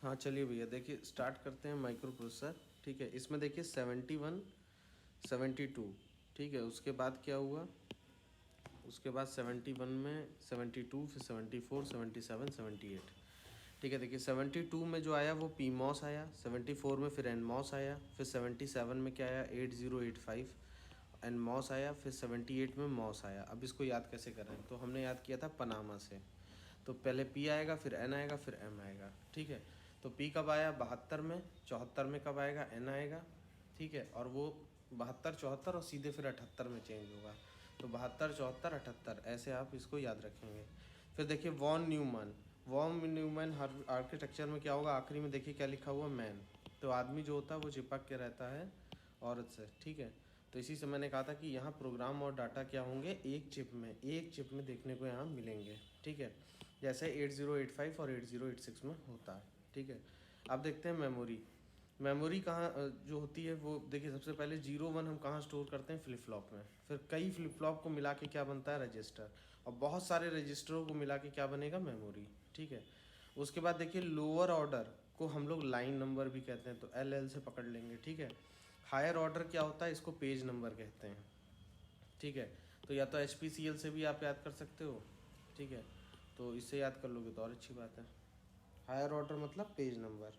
हाँ चलिए भैया, देखिए स्टार्ट करते हैं माइक्रो प्रोसेसर। ठीक है, इसमें देखिए 71 72। ठीक है, उसके बाद क्या हुआ, उसके बाद 71 में 72, फिर 74 77 78। ठीक है, देखिए 72 में जो आया वो पी मॉस आया, 74 में फिर एन मॉस आया, फिर 77 में क्या आया 8085 एन मॉस आया, फिर 78 में मॉस आया। अब इसको याद कैसे करें, तो हमने याद किया था पनामा से। तो पहले पी आएगा, फिर एन आएगा, फिर एम आएगा। ठीक है, तो पी कब आया 72 में, 74 में कब आएगा एन आएगा। ठीक है, और वो 72 74 और सीधे फिर 78 में चेंज होगा। तो 72 74 78 ऐसे आप इसको याद रखेंगे। फिर देखिए वॉन न्यूमैन हर आर्किटेक्चर में क्या होगा, आखिरी में देखिए क्या लिखा हुआ मैन। तो आदमी जो होता है वो चिपक के रहता है औरत से। ठीक है, तो इसी से मैंने कहा था कि यहाँ प्रोग्राम और डाटा क्या होंगे, एक चिप में देखने को यहाँ मिलेंगे। ठीक है, जैसे 8085 और 8086 में होता है। ठीक है, अब देखते हैं मेमोरी कहाँ जो होती है वो देखिए, सबसे पहले 01 हम कहाँ स्टोर करते हैं, फ्लिप फ्लॉप में। फिर कई फ्लिप फ्लॉप को मिला के क्या बनता है, रजिस्टर। और बहुत सारे रजिस्टरों को मिला के क्या बनेगा, मेमोरी। ठीक है, उसके बाद देखिए लोअर ऑर्डर को हम लोग लाइन नंबर भी कहते हैं, तो एल से पकड़ लेंगे। ठीक है, हायर ऑर्डर क्या होता है, इसको पेज नंबर कहते हैं। ठीक है, तो या तो HPCL से भी आप याद कर सकते हो। ठीक है, तो इससे याद कर लोगे तो और अच्छी बात है। हायर ऑर्डर मतलब पेज नंबर।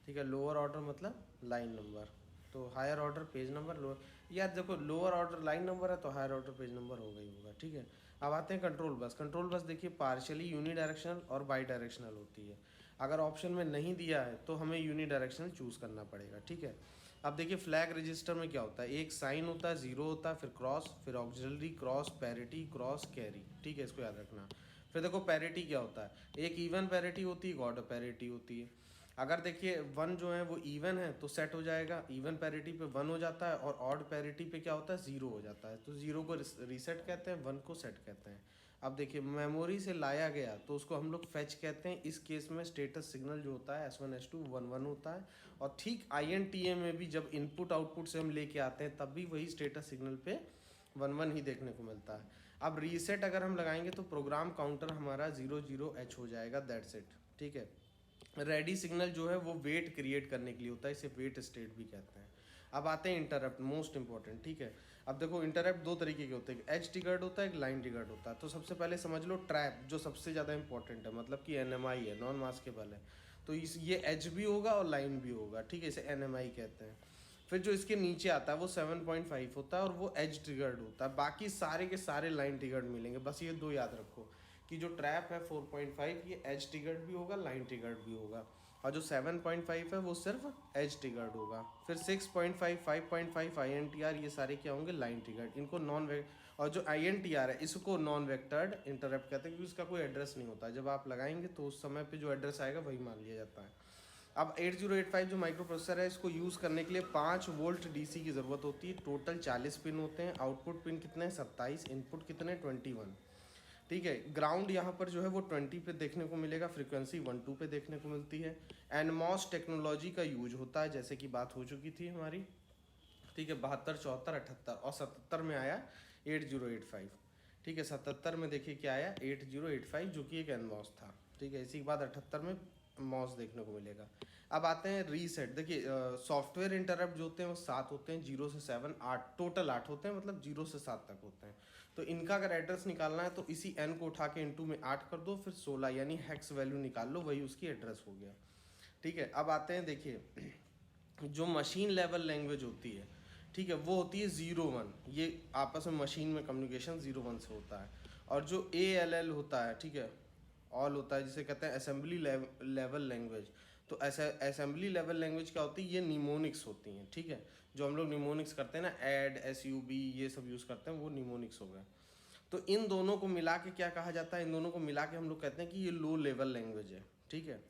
ठीक है, लोअर ऑर्डर मतलब लाइन नंबर। तो higher order page number, lower, यार देखो लोअर ऑर्डर लाइन नंबर है तो हायर ऑर्डर पेज नंबर होगा ही होगा। ठीक है, अब आते हैं कंट्रोल बस देखिए पार्शियली यूनिडायरेक्शनल और बाई डायरेक्शनल होती है। अगर ऑप्शन में नहीं दिया है तो हमें यूनिडायरेक्शनल चूज़ करना पड़ेगा। ठीक है, अब देखिए फ्लैग रजिस्टर में क्या होता है, एक साइन होता है, जीरो होता है, फिर क्रॉस, फिर auxiliary, cross, parity, cross, carry. ठीक है, इसको याद रखना। फिर देखो पैरिटी क्या होता है, एक इवन पैरिटी होती है, एक ऑड पैरिटी होती है। अगर देखिए वन जो है वो इवन है तो सेट हो जाएगा, इवन पैरिटी पे वन हो जाता है, और ऑड पैरिटी पे क्या होता है, जीरो हो जाता है। तो जीरो को रीसेट कहते हैं, वन को सेट कहते हैं। अब देखिए मेमोरी से लाया गया तो उसको हम लोग फेच कहते हैं। इस केस में स्टेटस सिग्नल जो होता है S1 S2 1 1 होता है। और ठीक INTA में भी जब इनपुट आउटपुट से हम लेके आते हैं तब भी वही स्टेटस सिग्नल पे 1 1 ही देखने को मिलता है। अब रीसेट अगर हम लगाएंगे तो प्रोग्राम काउंटर हमारा 00H हो जाएगा, दैट्स इट। ठीक है, रेडी सिग्नल जो है वो वेट क्रिएट करने के लिए होता है, इसे वेट स्टेट भी कहते हैं। अब आते हैं इंटरप्ट, मोस्ट इंपॉर्टेंट। ठीक है, अब देखो इंटरप्ट दो तरीके के होते हैं, एज टिगर्ड होता है, एक लाइन टिगर्ड होता है। तो सबसे पहले समझ लो ट्रैप जो सबसे ज़्यादा इंपॉर्टेंट है, मतलब कि NMI है, नॉन मास्केबल है। तो इस ये एज भी होगा और लाइन भी होगा। ठीक है, इसे NMI कहते हैं। फिर जो इसके नीचे आता है वो 7.5 होता है और वो एज ट्रिगर्ड होता है। बाकी सारे के सारे लाइन ट्रिगर्ड मिलेंगे, बस ये दो याद रखो कि जो ट्रैप है 4.5 ये एज ट्रिगर्ड भी होगा, लाइन ट्रिगर्ड भी होगा। और जो 7.5 है वो सिर्फ एज ट्रिगर्ड होगा। फिर 6.5 5.5 INTR ये सारे क्या होंगे, लाइन ट्रिगर्ड। इनको नॉन और जो INTR है इसको नॉन वेक्टर्ड इंटरप्ट कहते हैं, क्योंकि इसका कोई एड्रेस नहीं होता। जब आप लगाएंगे तो उस समय पे जो एड्रेस आएगा वही मान लिया जाता है। अब 8085 जो माइक्रो प्रोसेसर है इसको यूज़ करने के लिए 5 वोल्ट DC की ज़रूरत होती है। टोटल 40 पिन होते हैं, आउटपुट पिन कितने हैं 27, इनपुट कितने 21। ठीक है, ग्राउंड यहाँ पर जो है वो 20 पे देखने को मिलेगा, फ्रीक्वेंसी 12 पे देखने को मिलती है। एनमॉस टेक्नोलॉजी का यूज होता है, जैसे कि बात हो चुकी थी हमारी। ठीक है, 72 74 78 और 77 में आया 8085। ठीक है, 77 में देखिए क्या आया 8085 जो कि एक एनमॉस था। ठीक है, इसी के बाद 78 में मॉस देखने को मिलेगा। अब आते हैं रीसेट। देखिए सॉफ्टवेयर इंटरप्ट जो होते हैं वो 7 होते हैं, 0 से 7 8, टोटल 8 होते हैं, मतलब 0 से 7 तक होते हैं। तो इनका अगर एड्रेस निकालना है तो इसी n को उठा के इनटू में 8 कर दो, फिर 16 यानी हेक्स वैल्यू निकाल लो, वही उसकी एड्रेस हो गया। ठीक है, अब आते हैं देखिए जो मशीन लेवल लैंग्वेज होती है, ठीक है, वो होती है 01। ये आपस में मशीन में कम्युनिकेशन 01 से होता है। और जो ALL होता है, ठीक है, ऑल होता है, जिसे कहते हैं असेंबली लेवल लैंग्वेज। तो असेंबली लेवल लैंग्वेज क्या होती है, ये निमोनिक्स होती हैं। ठीक है, जो हम लोग निमोनिक्स करते हैं ना, ऐड SUB ये सब यूज़ करते हैं, वो निमोनिक्स हो गए। तो इन दोनों को मिला के क्या कहा जाता है, इन दोनों को मिला के हम लोग कहते हैं कि ये लो लेवल लैंग्वेज है। ठीक है,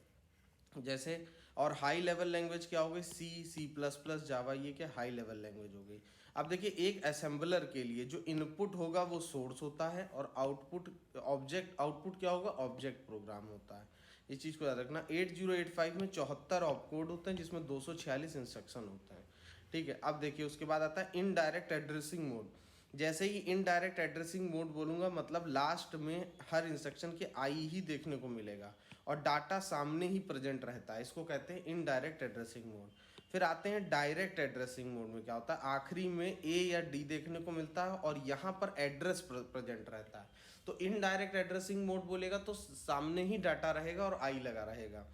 जैसे और हाई लेवल लैंग्वेज क्या हो गई, C++, जावा, ये क्या हाई लेवल लैंग्वेज हो गई। अब देखिए एक असेंबलर के लिए जो इनपुट होगा वो सोर्स होता है, और आउटपुट क्या होगा, ऑब्जेक्ट प्रोग्राम होता है। इस चीज़ को याद रखना। 8085 में 74 ऑपकोड होते हैं, जिसमें 246 इंस्ट्रक्शन होते हैं। ठीक है, अब देखिए उसके बाद आता है इनडायरेक्ट एड्रेसिंग मोड। जैसे ही इनडायरेक्ट एड्रेसिंग मोड बोलूँगा मतलब लास्ट में हर इंस्ट्रक्शन के आई ही देखने को मिलेगा और डाटा सामने ही प्रेजेंट रहता है, इसको कहते हैं इनडायरेक्ट एड्रेसिंग मोड। फिर आते हैं डायरेक्ट एड्रेसिंग मोड में। क्या होता है, आखिरी में ए या डी देखने को मिलता है और यहाँ पर एड्रेस प्रेजेंट रहता है। तो इनडायरेक्ट एड्रेसिंग मोड बोलेगा तो सामने ही डाटा रहेगा और आई लगा रहेगा,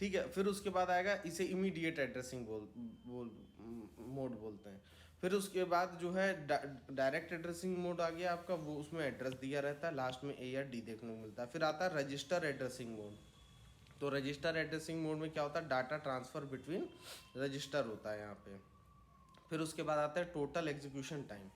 ठीक है। फिर उसके बाद आएगा, इसे इमीडिएट एड्रेसिंग मोड बोलते हैं। फिर उसके बाद जो है डायरेक्ट एड्रेसिंग मोड आ गया आपका, वो उसमें एड्रेस दिया रहता है, लास्ट में ए या डी देखने को मिलता है। फिर आता है रजिस्टर एड्रेसिंग मोड। तो रजिस्टर एड्रेसिंग मोड में क्या होता है, डाटा ट्रांसफ़र बिटवीन रजिस्टर होता है यहाँ पे। फिर उसके बाद आता है टोटल एग्जीक्यूशन टाइम।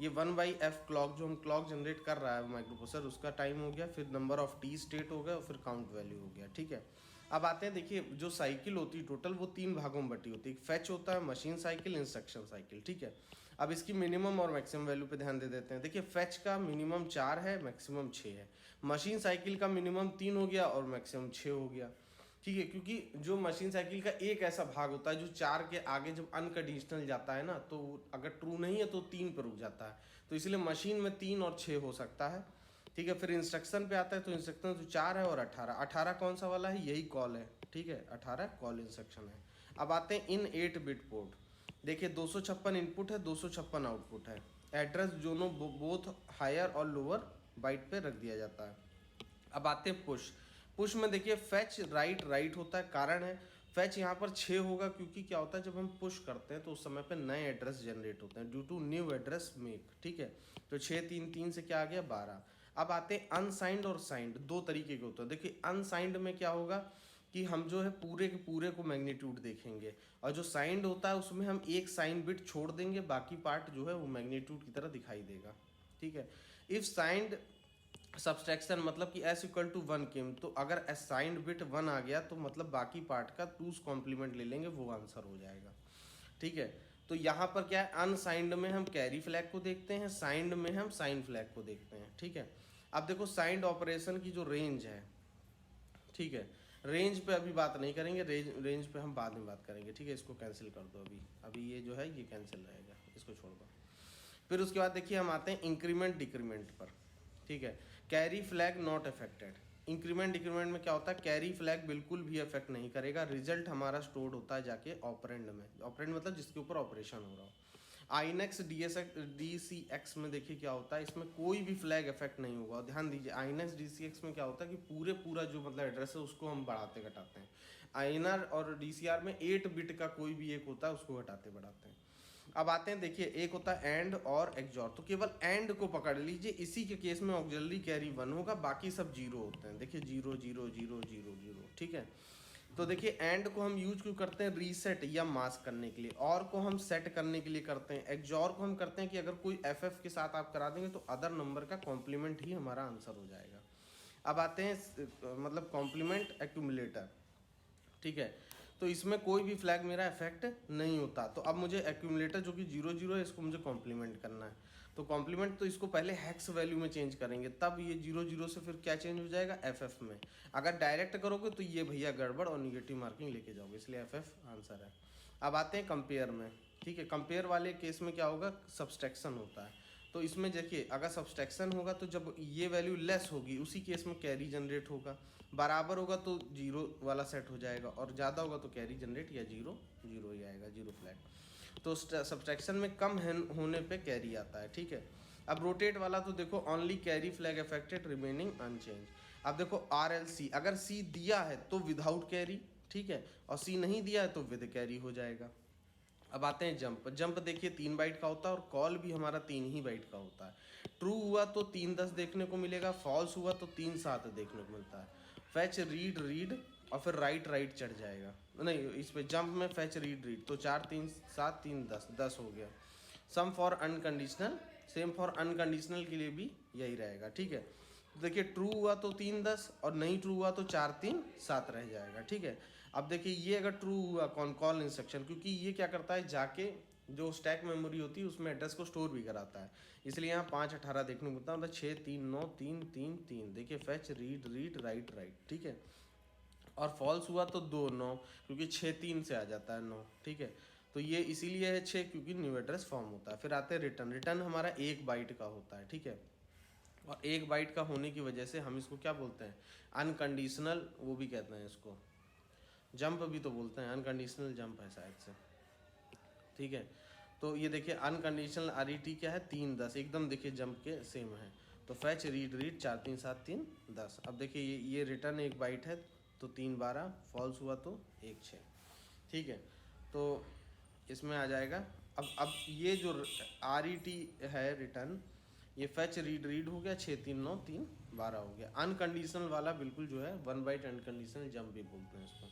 ये 1/f क्लॉक जो हम क्लॉक जनरेट कर रहा है माइक्रो प्रोसेसर, उसका टाइम हो गया। फिर नंबर ऑफ टी स्टेट हो गया और फिर काउंट वैल्यू हो गया, ठीक है। अब आते हैं, देखिए जो साइकिल होती है टोटल वो 3 भागों में बटी होती है। फैच होता है, मशीन साइकिल, इंस्ट्रक्शन साइकिल, ठीक है। अब इसकी मिनिमम और मैक्सिमम वैल्यू पे ध्यान दे देते हैं। देखिए फैच का मिनिमम 4 है, मैक्सिमम 6 है। मशीन साइकिल का मिनिमम 3 हो गया और मैक्सिमम 6 हो गया, ठीक है। क्योंकि जो मशीन साइकिल का एक ऐसा भाग होता है जो 4 के आगे जब अनकंडीशनल जाता है ना, तो अगर ट्रू नहीं है तो 3 पर रुक जाता है, तो इसलिए मशीन में 3 और 6 हो सकता है, ठीक है। फिर इंस्ट्रक्शन पे आता है, तो इंस्ट्रक्शन तो 4 है और 18 कौन सा वाला है, यही कॉल है, ठीक है। 18 कॉल इंस्ट्रक्शन है। अब आते हैं इन 8 बिट पोर्ट। देखिए 256 इनपुट है, 256 आउटपुट है। एड्रेस दोनों बोथ हायर और लोअर बाइट पे रख दिया जाता है। अब आते हैं पुश। पुश में देखिए फैच राइट होता है, कारण है फैच यहाँ पर 6 होगा, क्योंकि क्या होता है जब हम पुश करते हैं तो उस समय पे नए एड्रेस जनरेट होते हैं due to new address make, ठीक है। तो 6 3 3 से क्या आ गया 12। अब आते हैं अनसाइंड और साइंड, दो तरीके के होते हैं। देखिए अनसाइंड में क्या होगा कि हम जो है पूरे के पूरे को मैग्नीट्यूड देखेंगे, और जो साइंड होता है उसमें हम एक साइन बिट छोड़ देंगे, बाकी पार्ट जो है वो मैग्नीट्यूड की तरह दिखाई देगा, ठीक है। इफ साइंड सब्सट्रैक्शन मतलब कि s इक्वल टू 1 केम, तो अगर असाइंड बिट 1 आ गया तो मतलब बाकी पार्ट का 2's कॉम्प्लीमेंट ले लेंगे, वो आंसर हो जाएगा, ठीक है। तो यहाँ पर क्या है, अनसाइंड में हम कैरी फ्लैग को देखते हैं, साइंड में हम साइन फ्लैग को देखते हैं, ठीक है। अब देखो साइंड ऑपरेशन की जो रेंज है, ठीक है, रेंज पे अभी बात नहीं करेंगे, रेंज पे हम बाद में बात करेंगे, ठीक है। इसको कैंसिल कर दो, अभी ये जो है ये कैंसिल रहेगा, इसको छोड़ दो। फिर उसके बाद देखिए हम आते हैं इंक्रीमेंट डिक्रीमेंट पर, ठीक है। Carry flag not affected. Increment decrement में क्या होता है, कैरी फ्लैग बिल्कुल भी अफेक्ट नहीं करेगा, रिजल्ट हमारा स्टोर्ड होता है जाके ऑपरेंड में। ऑपरेंड मतलब जिसके ऊपर ऑपरेशन हो रहा हो। आईनेक्स DCX में देखिए क्या होता है, इसमें कोई भी फ्लैग इफेक्ट नहीं होगा। ध्यान दीजिए आईनेक्स DCX में क्या होता है कि पूरा जो मतलब एड्रेस है उसको हम बढ़ाते घटाते हैं। आईएनआर और DCR में 8 बिट का कोई भी एक होता है, उसको घटाते बढ़ाते हैं। अब आते हैं, देखिए एक होता है एंड और एक्सॉर, तो केवल एंड को पकड़ लीजिए, इसी के केस में ऑक्सिलरी कैरी 1 होगा, बाकी सब 0 होते हैं। देखिए 0 0 0 0 0, ठीक है। तो देखिए एंड को हम यूज क्यों करते हैं, रीसेट या मास्क करने के लिए, और को हम सेट करने के लिए करते हैं, एक्सॉर को हम करते हैं कि अगर कोई FF के साथ आप करा देंगे तो अदर नंबर का कॉम्प्लीमेंट ही हमारा आंसर हो जाएगा। अब आते हैं मतलब कॉम्प्लीमेंट एक्यूमुलेटर, ठीक है। तो इसमें कोई भी फ्लैग मेरा इफेक्ट नहीं होता। तो अब मुझे एक्यूमुलेटर जो कि 0 0 है, इसको मुझे कॉम्प्लीमेंट करना है। तो कॉम्प्लीमेंट तो इसको पहले हेक्स वैल्यू में चेंज करेंगे, तब ये 0 0 से फिर क्या चेंज हो जाएगा, FF में। अगर डायरेक्ट करोगे तो ये भैया गड़बड़ और निगेटिव मार्किंग लेके जाओगे, इसलिए FF आंसर है। अब आते हैं कंपेयर में, ठीक है। कंपेयर वाले केस में क्या होगा, सब्सट्रैक्शन होता है। तो इसमें देखिए अगर सब्सट्रैक्शन होगा तो जब ये वैल्यू लेस होगी उसी केस में कैरी जनरेट होगा, बराबर होगा तो 0 वाला सेट हो जाएगा, और ज़्यादा होगा तो कैरी जनरेट या 0 0 ही आएगा, 0 फ्लैग। तो सब्सट्रैक्शन में कम होने पे कैरी आता है, ठीक है। अब रोटेट वाला तो देखो only carry flag affected remaining unchange. अब देखो RLC, अगर C दिया है तो विदाउट कैरी, ठीक है, और C नहीं दिया है तो विद कैरी हो जाएगा। अब आते हैं जंप। जंप देखिए 3 बाइट का होता है और कॉल भी हमारा 3 ही बाइट का होता है। ट्रू हुआ तो 3 10 देखने को मिलेगा, फॉल्स हुआ तो 3 7 देखने को मिलता है। फैच रीड और फिर राइट चढ़ जाएगा, नहीं इस पे जंप में फैच रीड तो 4 3 7 3 10 10 हो गया। Same for unconditional, same for unconditional के लिए भी यही रहेगा, ठीक है। देखिए ट्रू हुआ तो 3 10 और नहीं ट्रू हुआ तो 4 3 7 रह जाएगा, ठीक है। अब देखिए ये अगर ट्रू हुआ कॉल इंस्ट्रक्शन, क्योंकि ये क्या करता है जाके जो स्टैक मेमोरी होती है उसमें एड्रेस को स्टोर भी कराता है, इसलिए यहाँ 5 18 देखने को मिलता है, मतलब 6 3 9 3 3 3। देखिए फैच रीड राइट, ठीक है। और फॉल्स हुआ तो 2 9, क्योंकि 6 3 से आ जाता है 9, ठीक है। तो ये इसीलिए है 6 क्योंकि न्यू एड्रेस फॉर्म होता है। फिर आते हैं रिटर्न। रिटर्न हमारा 1 बाइट का होता है, ठीक है, और 1 बाइट का होने की वजह से हम इसको क्या बोलते हैं, अनकंडीशनल, वो भी कहते हैं इसको जंप भी तो बोलते हैं, अनकंडीशनल जंप है शायद से, ठीक है। तो ये देखिए अनकंडीशनल RET क्या है, 3 10 एकदम देखिए जंप के सेम है। तो फैच रीड रीड 4 3 7 3 10। अब देखिए ये रिटर्न 1 बाइट है तो 3 12, फॉल्स हुआ तो 1 6, ठीक है। तो इसमें आ जाएगा। अब ये जो RET है रिटर्न, ये फैच रीड रीड हो गया, 6 3 9 3 12 हो गया। अनकंडीशनल वाला बिल्कुल जो है 1 बाइट अनकंडीशनल जंप भी बोलते हैं इसको,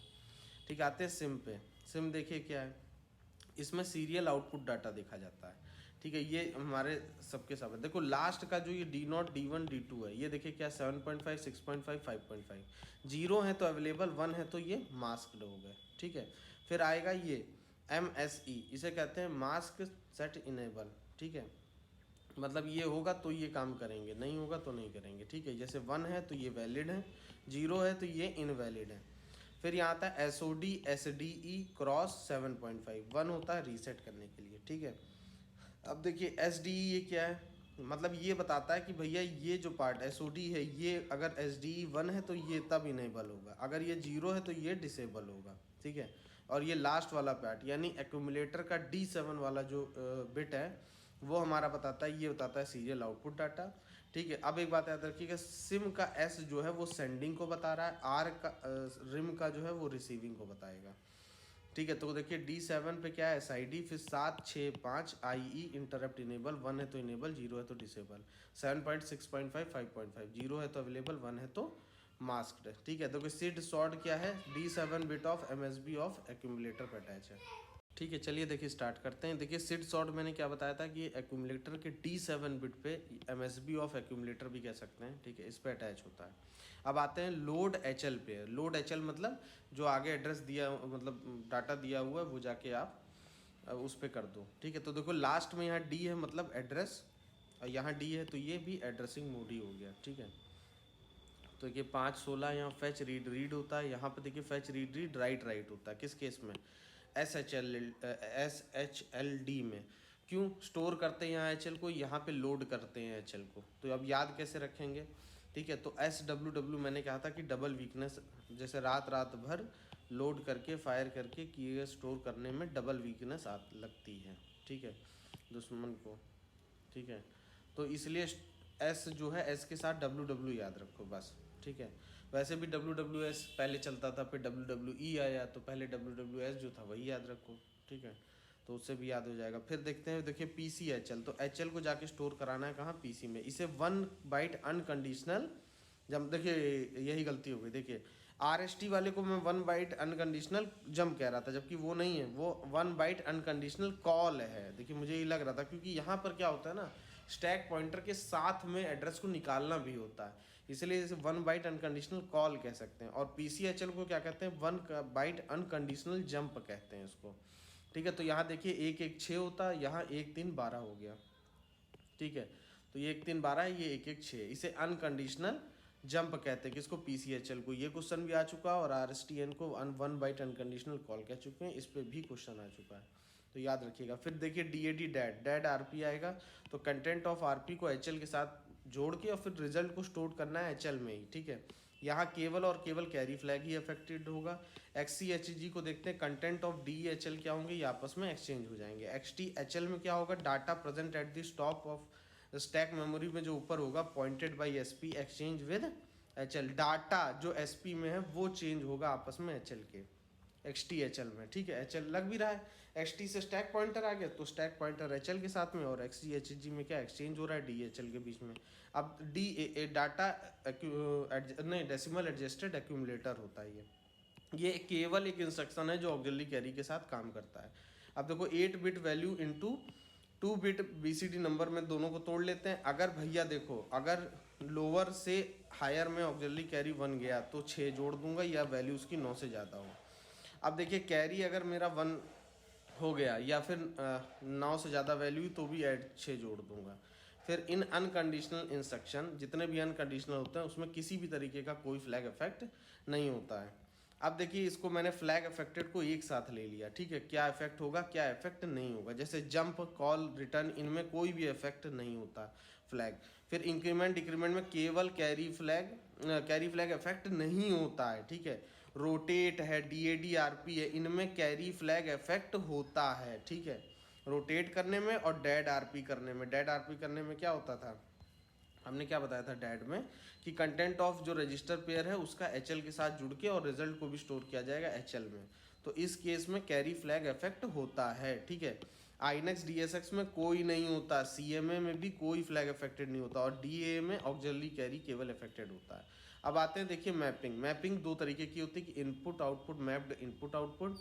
ठीक है। आते हैं सिम पे। सिम देखिए क्या है, इसमें सीरियल आउटपुट डाटा देखा जाता है, ठीक है। ये हमारे सबके सब है। देखो लास्ट का जो ये D0 D1 D2 है, ये देखिए क्या 7.5 6.5 5.5, 0 है तो अवेलेबल, 1 है तो ये मास्क्ड हो गए, ठीक है। फिर आएगा ये MSE, इसे कहते हैं मास्क सेट इनेबल, ठीक है। मतलब ये होगा तो ये काम करेंगे, नहीं होगा तो नहीं करेंगे, ठीक है। जैसे 1 है तो ये वैलिड है, 0 है तो ये इनवैलिड है। फिर यहाँ आता है SOD SDE क्रॉस 7.5, 1 होता है रीसेट करने के लिए, ठीक है। अब देखिए SDE ये क्या है, मतलब ये बताता है कि भैया ये जो पार्ट SOD है, ये अगर SDE 1 है तो ये तब इनेबल होगा, अगर ये 0 है तो ये डिसेबल होगा, ठीक है। और ये लास्ट वाला पार्ट यानी एक्यूमुलेटर का D7 वाला जो बिट है वो हमारा बताता है, ये बताता है सीरियल आउटपुट डाटा, ठीक है। अब एक बात याद रखिएगा, सिम का S जो है वो सेंडिंग को बता रहा है, R का रिम का जो है वो रिसीविंग को बताएगा, ठीक है। तो देखिए D7 पे क्या है SID, फिर 7 6 5 IE इंटरप्ट इनेबल, 1 है तो इनेबल, 0 है तो डिसेबल, 7.6.5 5.5, 0 है तो अवेलेबल, 1 है तो मास्क्ड, ठीक है। तो सिड सॉर्ट क्या है, D7 bit of MSB of accumulator पे अटैच है, ठीक है। चलिए देखिए स्टार्ट करते हैं। देखिए सिड सॉर्ट मैंने क्या बताया था कि एक्यूमुलेटर के D7 बिट पे MSB ऑफ एक्यूमुलेटर भी कह सकते हैं, ठीक है, इस पे अटैच होता है। अब आते हैं लोड HL पे। लोड HL मतलब जो आगे एड्रेस दिया, मतलब डाटा दिया हुआ है वो जाके आप उस पर कर दो, ठीक है। तो देखो लास्ट में यहाँ D है मतलब एड्रेस, और यहाँ D है तो ये भी एड्रेसिंग मोड ही हो गया, ठीक है। तो देखिए 5 16 यहाँ फैच रीड रीड होता है, यहाँ पे देखिए fetch read read write right होता है, किस केस में, SHLD में। क्यों स्टोर करते हैं यहाँ HL को, यहाँ पे लोड करते हैं HL को, तो अब याद कैसे रखेंगे, ठीक है। तो SWW मैंने कहा था कि डबल वीकनेस, जैसे रात रात भर लोड करके फायर करके किए स्टोर करने में डबल वीकनेस लगती है, ठीक है, दुश्मन को, ठीक है। तो इसलिए S जो है S के साथ WW याद रखो बस, ठीक है। वैसे भी WWS पहले चलता था, फिर WWE आया, तो पहले WWS जो था वही याद रखो, ठीक है। तो उससे भी याद हो जाएगा। फिर देखते हैं, देखिए PCHL, तो HL को जाके स्टोर कराना है कहाँ, PC में। इसे 1 बाइट अनकंडीशनल जब, देखिए यही गलती हो गई, देखिए RST वाले को मैं 1 बाइट अनकंडीशनल जंप कह रहा था, जबकि वो नहीं है, वो 1 बाइट अनकंडीशनल कॉल है। देखिए मुझे ये लग रहा था क्योंकि यहाँ पर क्या होता है ना, स्टैक पॉइंटर के साथ में एड्रेस को निकालना भी होता है, इसलिए इसे 1 बाइट अनकंडीशनल कॉल कह सकते हैं। और PCHL को क्या कहते हैं, 1 बाइट अनकंडीशनल जंप कहते हैं इसको, ठीक है। तो यहाँ देखिए 1 1 6 होता है, यहाँ 1 3 12 हो गया, ठीक है। तो ये 1 3 12 है, ये 1 1 6, इसे अनकंडीशनल जंप कहते हैं किसको, PCHL को। ये क्वेश्चन भी आ चुका है और RSTN को 1 बाइट अनकंडीशनल कॉल कह चुके हैं, इस पर भी क्वेश्चन आ चुका है, तो याद रखिएगा। फिर देखिए DAD डैड RP आएगा, तो कंटेंट ऑफ RP को HL के साथ जोड़ के और फिर रिजल्ट को स्टोर करना है HL में ही, ठीक है। यहाँ केवल और केवल कैरी फ्लैग ही अफेक्टेड होगा। XCHG को देखते हैं, कंटेंट ऑफ DHL क्या होंगे, ये आपस में एक्सचेंज हो जाएंगे। XTHL में क्या होगा, data present at the stop of stack memory में जो ऊपर होगा pointed bye SP exchange with HL, data जो SP में है वो चेंज होगा आपस में HL के XTHL में, ठीक है। HL लग भी रहा है, XT से स्टैक पॉइंटर आ गया तो स्टैक पॉइंटर HL के साथ में, और XCHG में क्या एक्सचेंज हो रहा है DHL के बीच में। अब डाटा नहीं, डेसिमल एडजस्टेड एक्यूमुलेटर होता है ये केवल एक इंस्ट्रक्शन है जो ऑक्सिलरी कैरी के साथ काम करता है। अब देखो 8 bit value into 2 bit BCD number में दोनों को तोड़ लेते हैं। अगर भैया देखो, अगर लोअर से हायर में ऑक्सिलरी कैरी 1 गया तो 6 जोड़ दूंगा या वैल्यू उसकी 9 से ज़्यादा हो। अब देखिए कैरी अगर मेरा 1 हो गया या फिर 9 से ज़्यादा वैल्यू तो भी ऐड 6 जोड़ दूंगा। फिर इन अनकंडीशनल इंस्ट्रक्शन जितने भी अनकंडीशनल होते हैं उसमें किसी भी तरीके का कोई फ्लैग इफेक्ट नहीं होता है। अब देखिए इसको मैंने फ्लैग अफेक्टेड को एक साथ ले लिया, ठीक है। क्या इफेक्ट होगा, क्या इफेक्ट नहीं होगा। जैसे जंप, कॉल, रिटर्न, इनमें कोई भी इफेक्ट नहीं होता फ्लैग। फिर इंक्रीमेंट डिक्रीमेंट में केवल कैरी फ्लैग इफेक्ट नहीं होता है, ठीक है। रोटेट है, DAD RP है, इनमें कैरी फ्लैग इफेक्ट होता है, ठीक है। रोटेट करने में और डेड RP करने में। डेड RP करने में क्या होता था, हमने क्या बताया था डैड में, कि कंटेंट ऑफ जो रजिस्टर पेयर है उसका HL के साथ जुड़ के और रिजल्ट को भी स्टोर किया जाएगा HL में। तो इस केस में कैरी फ्लैग इफेक्ट होता है, ठीक है। आइनेक्स DSX में कोई नहीं होता, CMA में भी कोई फ्लैग इफेक्टेड नहीं होता, और DA में ऑक्सिलरी कैरी केवल इफेक्टेड होता है। अब आते हैं देखिए मैपिंग। मैपिंग दो तरीके की होती है कि input output mapped input output,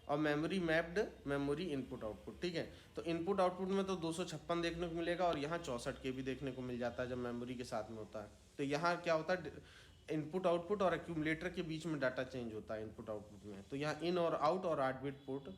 और memory mapped memory input output, ठीक है। तो इनपुट आउटपुट में तो 256 देखने को मिलेगा, और यहाँ 64 के भी देखने को मिल जाता है जब मेमोरी के साथ में होता है। तो यहाँ क्या होता है, इनपुट आउटपुट और एक्यूमुलेटर के बीच में डाटा चेंज होता है इनपुट आउटपुट में। तो यहाँ इन और आउट और 8 बिट पोर्ट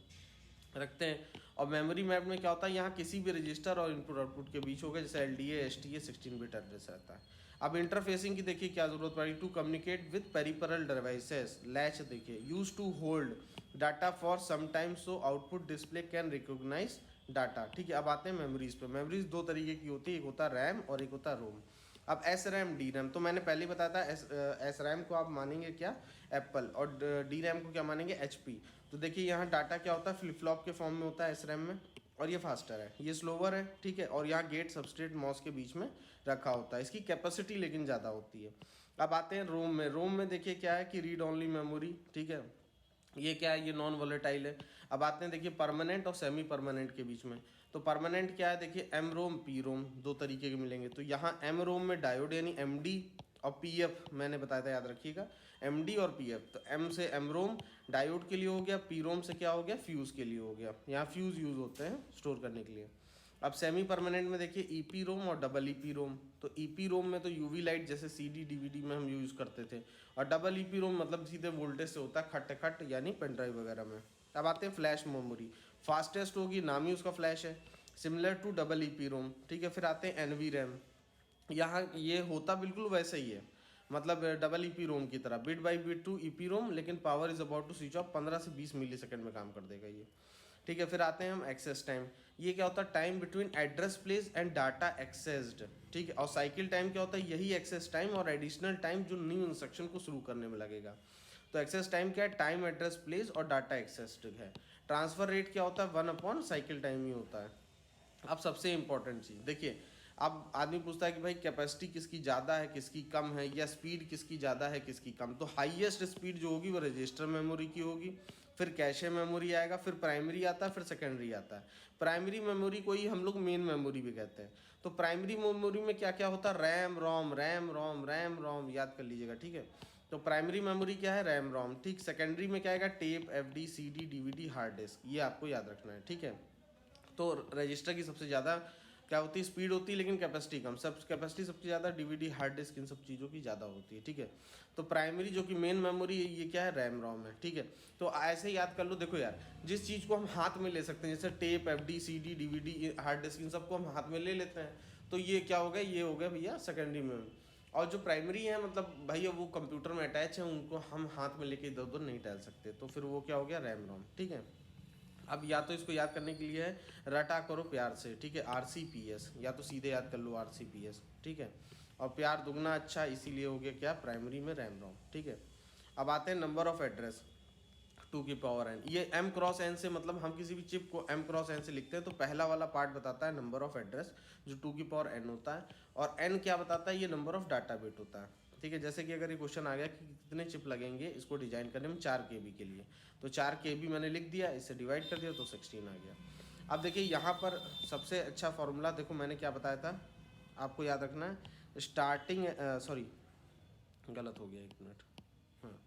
रखते हैं। और मेमोरी मैप में क्या होता है, यहाँ किसी भी रजिस्टर और इनपुट आउटपुट के बीच होगा, जैसे LDA STA 16 बिट एड्रेस रहता है। अब इंटरफेसिंग की देखिए क्या जरूरत पड़ी, to communicate with peripheral devices. Latch देखिए, use to hold data for some time so output display can recognise data, ठीक है। अब आते हैं मेमोरीज पे। मेमोरीज दो तरीके की होती है, एक होता है रैम और एक होता है रोम। अब SRAM DRAM तो मैंने पहले ही बताया था, SRAM को आप मानेंगे क्या, एप्पल, और DRAM को क्या मानेंगे, HP। तो देखिए यहाँ डाटा क्या होता है, फ्लिप फ्लॉप के फॉर्म में होता है SRAM में, और ये फास्टर है, ये स्लोवर है, ठीक है। और यहाँ गेट सबस्ट्रेट मॉस के बीच में रखा होता है, इसकी कैपेसिटी लेकिन ज़्यादा होती है। अब आते हैं रोम में। रोम में देखिए क्या है कि रीड ओनली मेमोरी, ठीक है। ये क्या है, ये नॉन वोलेटाइल है। अब आते हैं देखिए परमानेंट और सेमी परमानेंट के बीच में। तो परमानेंट क्या है, देखिए एम रोम पी रोम दो तरीके के मिलेंगे। तो यहाँ एम रोम में डायोड यानी MD और PF मैंने बताया था, याद रखिएगा, MD और PF। तो M से एम रोम डायोड के लिए हो गया, पी रोम से क्या हो गया, फ्यूज़ के लिए हो गया। यहाँ फ्यूज़ यूज़ होते हैं स्टोर करने के लिए। अब सेमी परमानेंट में देखिए EP रोम और EP रोम। तो EP रोम में तो UV लाइट जैसे CD DVD में हम यूज़ करते थे, और EP रोम मतलब सीधे वोल्टेज से होता है, खट खट यानी पेन ड्राइव वगैरह में। अब आते हैं फ्लैश मेमोरी। फास्टेस्ट होगी, नाम ही उसका फ्लैश है, सिमिलर टू EP रोम, ठीक है। फिर आते हैं NV रैम। यहाँ ये होता बिल्कुल वैसे ही है, मतलब EP रोम की तरह, bit by bit to EP ROM, लेकिन power is about to switch off, 15 से 20 मिली सेकेंड में काम कर देगा ये, ठीक है। फिर आते हैं हम एक्सेस टाइम। ये क्या होता है, time between address place and data accessed, ठीक है। और साइकिल टाइम क्या होता है, यही एक्सेस टाइम और एडिशनल टाइम जो न्यू इंस्ट्रक्शन को शुरू करने में लगेगा। तो एक्सेस टाइम क्या है, टाइम एड्रेस प्लेस और डाटा एक्सेस्ड है। ट्रांसफर रेट क्या होता है, 1 साइकिल टाइम ही होता है। अब सबसे इंपॉर्टेंट चीज़ देखिए, अब आदमी पूछता है कि भाई कैपेसिटी किसकी ज़्यादा है किसकी कम है, या स्पीड किसकी ज़्यादा है किसकी कम। तो हाईएस्ट स्पीड जो होगी वो रजिस्टर मेमोरी की होगी, फिर कैशे मेमोरी आएगा, फिर प्राइमरी आता है, फिर सेकेंडरी आता है। प्राइमरी मेमोरी को ही हम लोग मेन मेमोरी भी कहते हैं। तो प्राइमरी मेमोरी में क्या क्या होता है, रैम रोम याद कर लीजिएगा, ठीक है। तो प्राइमरी मेमोरी क्या है, रैम रोम, ठीक। सेकेंडरी में क्या आएगा, tape, FD CD DVD hard disc, ये आपको याद रखना है, ठीक है। तो रजिस्टर की सबसे ज़्यादा क्या होती है, स्पीड होती है, लेकिन कैपेसिटी कम। सब कैपेसिटी सबसे ज़्यादा DVD हार्ड डिस्क इन सब चीज़ों की ज़्यादा होती है, ठीक है। तो प्राइमरी जो कि मेन मेमोरी है, ये क्या है, रैम रोम है, ठीक है। तो ऐसे याद कर लो, देखो यार, जिस चीज़ को हम हाथ में ले सकते हैं, जैसे tape, FD CD DVD hard disk, इन सबको हम हाथ में ले लेते हैं, तो ये क्या हो गया, ये हो गया भैया सेकेंडरी में। और जो प्राइमरी है, मतलब भैया वो कंप्यूटर में अटैच है, उनको हम हाथ में लेके इधर उधर नहीं डाल सकते, तो फिर वो क्या हो गया, रैम रोम, ठीक है। अब या तो इसको याद करने के लिए है, रटा करो प्यार से, ठीक है, RCPS, या तो सीधे याद कर लो RCPS, ठीक है। और प्यार दुगना अच्छा, इसीलिए हो गया क्या, प्राइमरी में रैम रोम, ठीक है। अब आते हैं नंबर ऑफ एड्रेस 2 की पावर n। ये m क्रॉस n से, मतलब हम किसी भी चिप को m क्रॉस n से लिखते हैं, तो पहला वाला पार्ट बताता है नंबर ऑफ एड्रेस जो 2 की पावर n होता है, और n क्या बताता है, ये नंबर ऑफ डाटा बिट होता है, ठीक है। जैसे कि अगर ये क्वेश्चन आ गया कि कितने चिप लगेंगे इसको डिजाइन करने में 4 KB के लिए, तो 4 KB मैंने लिख दिया, इससे डिवाइड कर दिया तो 16 आ गया। अब देखिए यहाँ पर सबसे अच्छा फॉर्मूला देखो, मैंने क्या बताया था, आपको याद रखना है, स्टार्टिंग, सॉरी गलत हो गया, एक मिनट, हाँ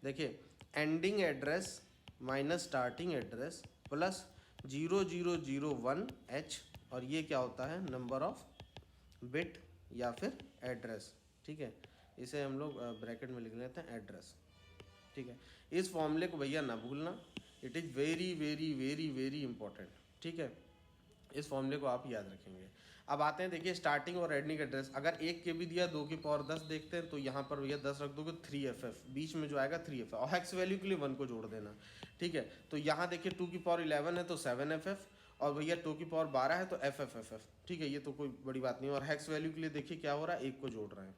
देखिए, ending address minus starting address plus 0001H, और ये क्या होता है, नंबर ऑफ बिट या फिर एड्रेस, ठीक है। इसे हम लोग ब्रैकेट में लिख लेते हैं एड्रेस, ठीक है। इस फॉर्मूले को भैया ना भूलना, it is very very very very important, ठीक है। इस फॉर्मूले को आप याद रखेंगे। अब आते हैं, देखिए स्टार्टिंग और एंडिंग एड्रेस। अगर 1 KB दिया 2 की पावर 10 देखते हैं तो यहाँ पर भैया 10 रख दोगे, 3FF बीच में जो आएगा 3FF, और हेक्स वैल्यू के लिए 1 को जोड़ देना, ठीक है। तो यहाँ देखिए 2 की पावर 11 है तो 7FF, और भैया 2 की पावर 12 है तो FFFF, ठीक है। ये तो कोई बड़ी बात नहीं। और हेक्स वैल्यू के लिए देखिए क्या हो रहा है, 1 को जोड़ रहे हैं,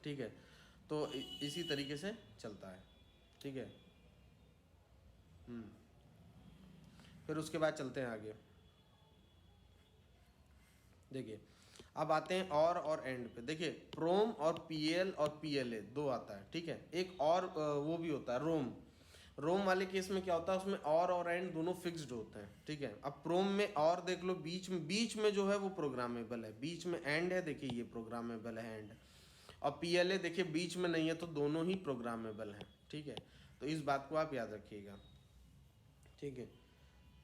ठीक है। तो इसी तरीके से चलता है, ठीक है। फिर उसके बाद चलते हैं आगे। देखिए अब आते हैं और एंड पे। देखिए प्रोम और PL और PLA दो आता है, ठीक है। एक और वो भी होता है रोम। रोम वाले केस में क्या होता है, उसमें और एंड दोनों फिक्स्ड होते हैं, ठीक है। अब प्रोम में और देख लो, बीच में जो है वो प्रोग्रामेबल है, बीच में एंड है, देखिए ये प्रोग्रामेबल है एंड। और PLA देखिए बीच में नहीं है तो दोनों ही प्रोग्रामेबल हैं, ठीक है। तो इस बात को आप याद रखिएगा, ठीक है।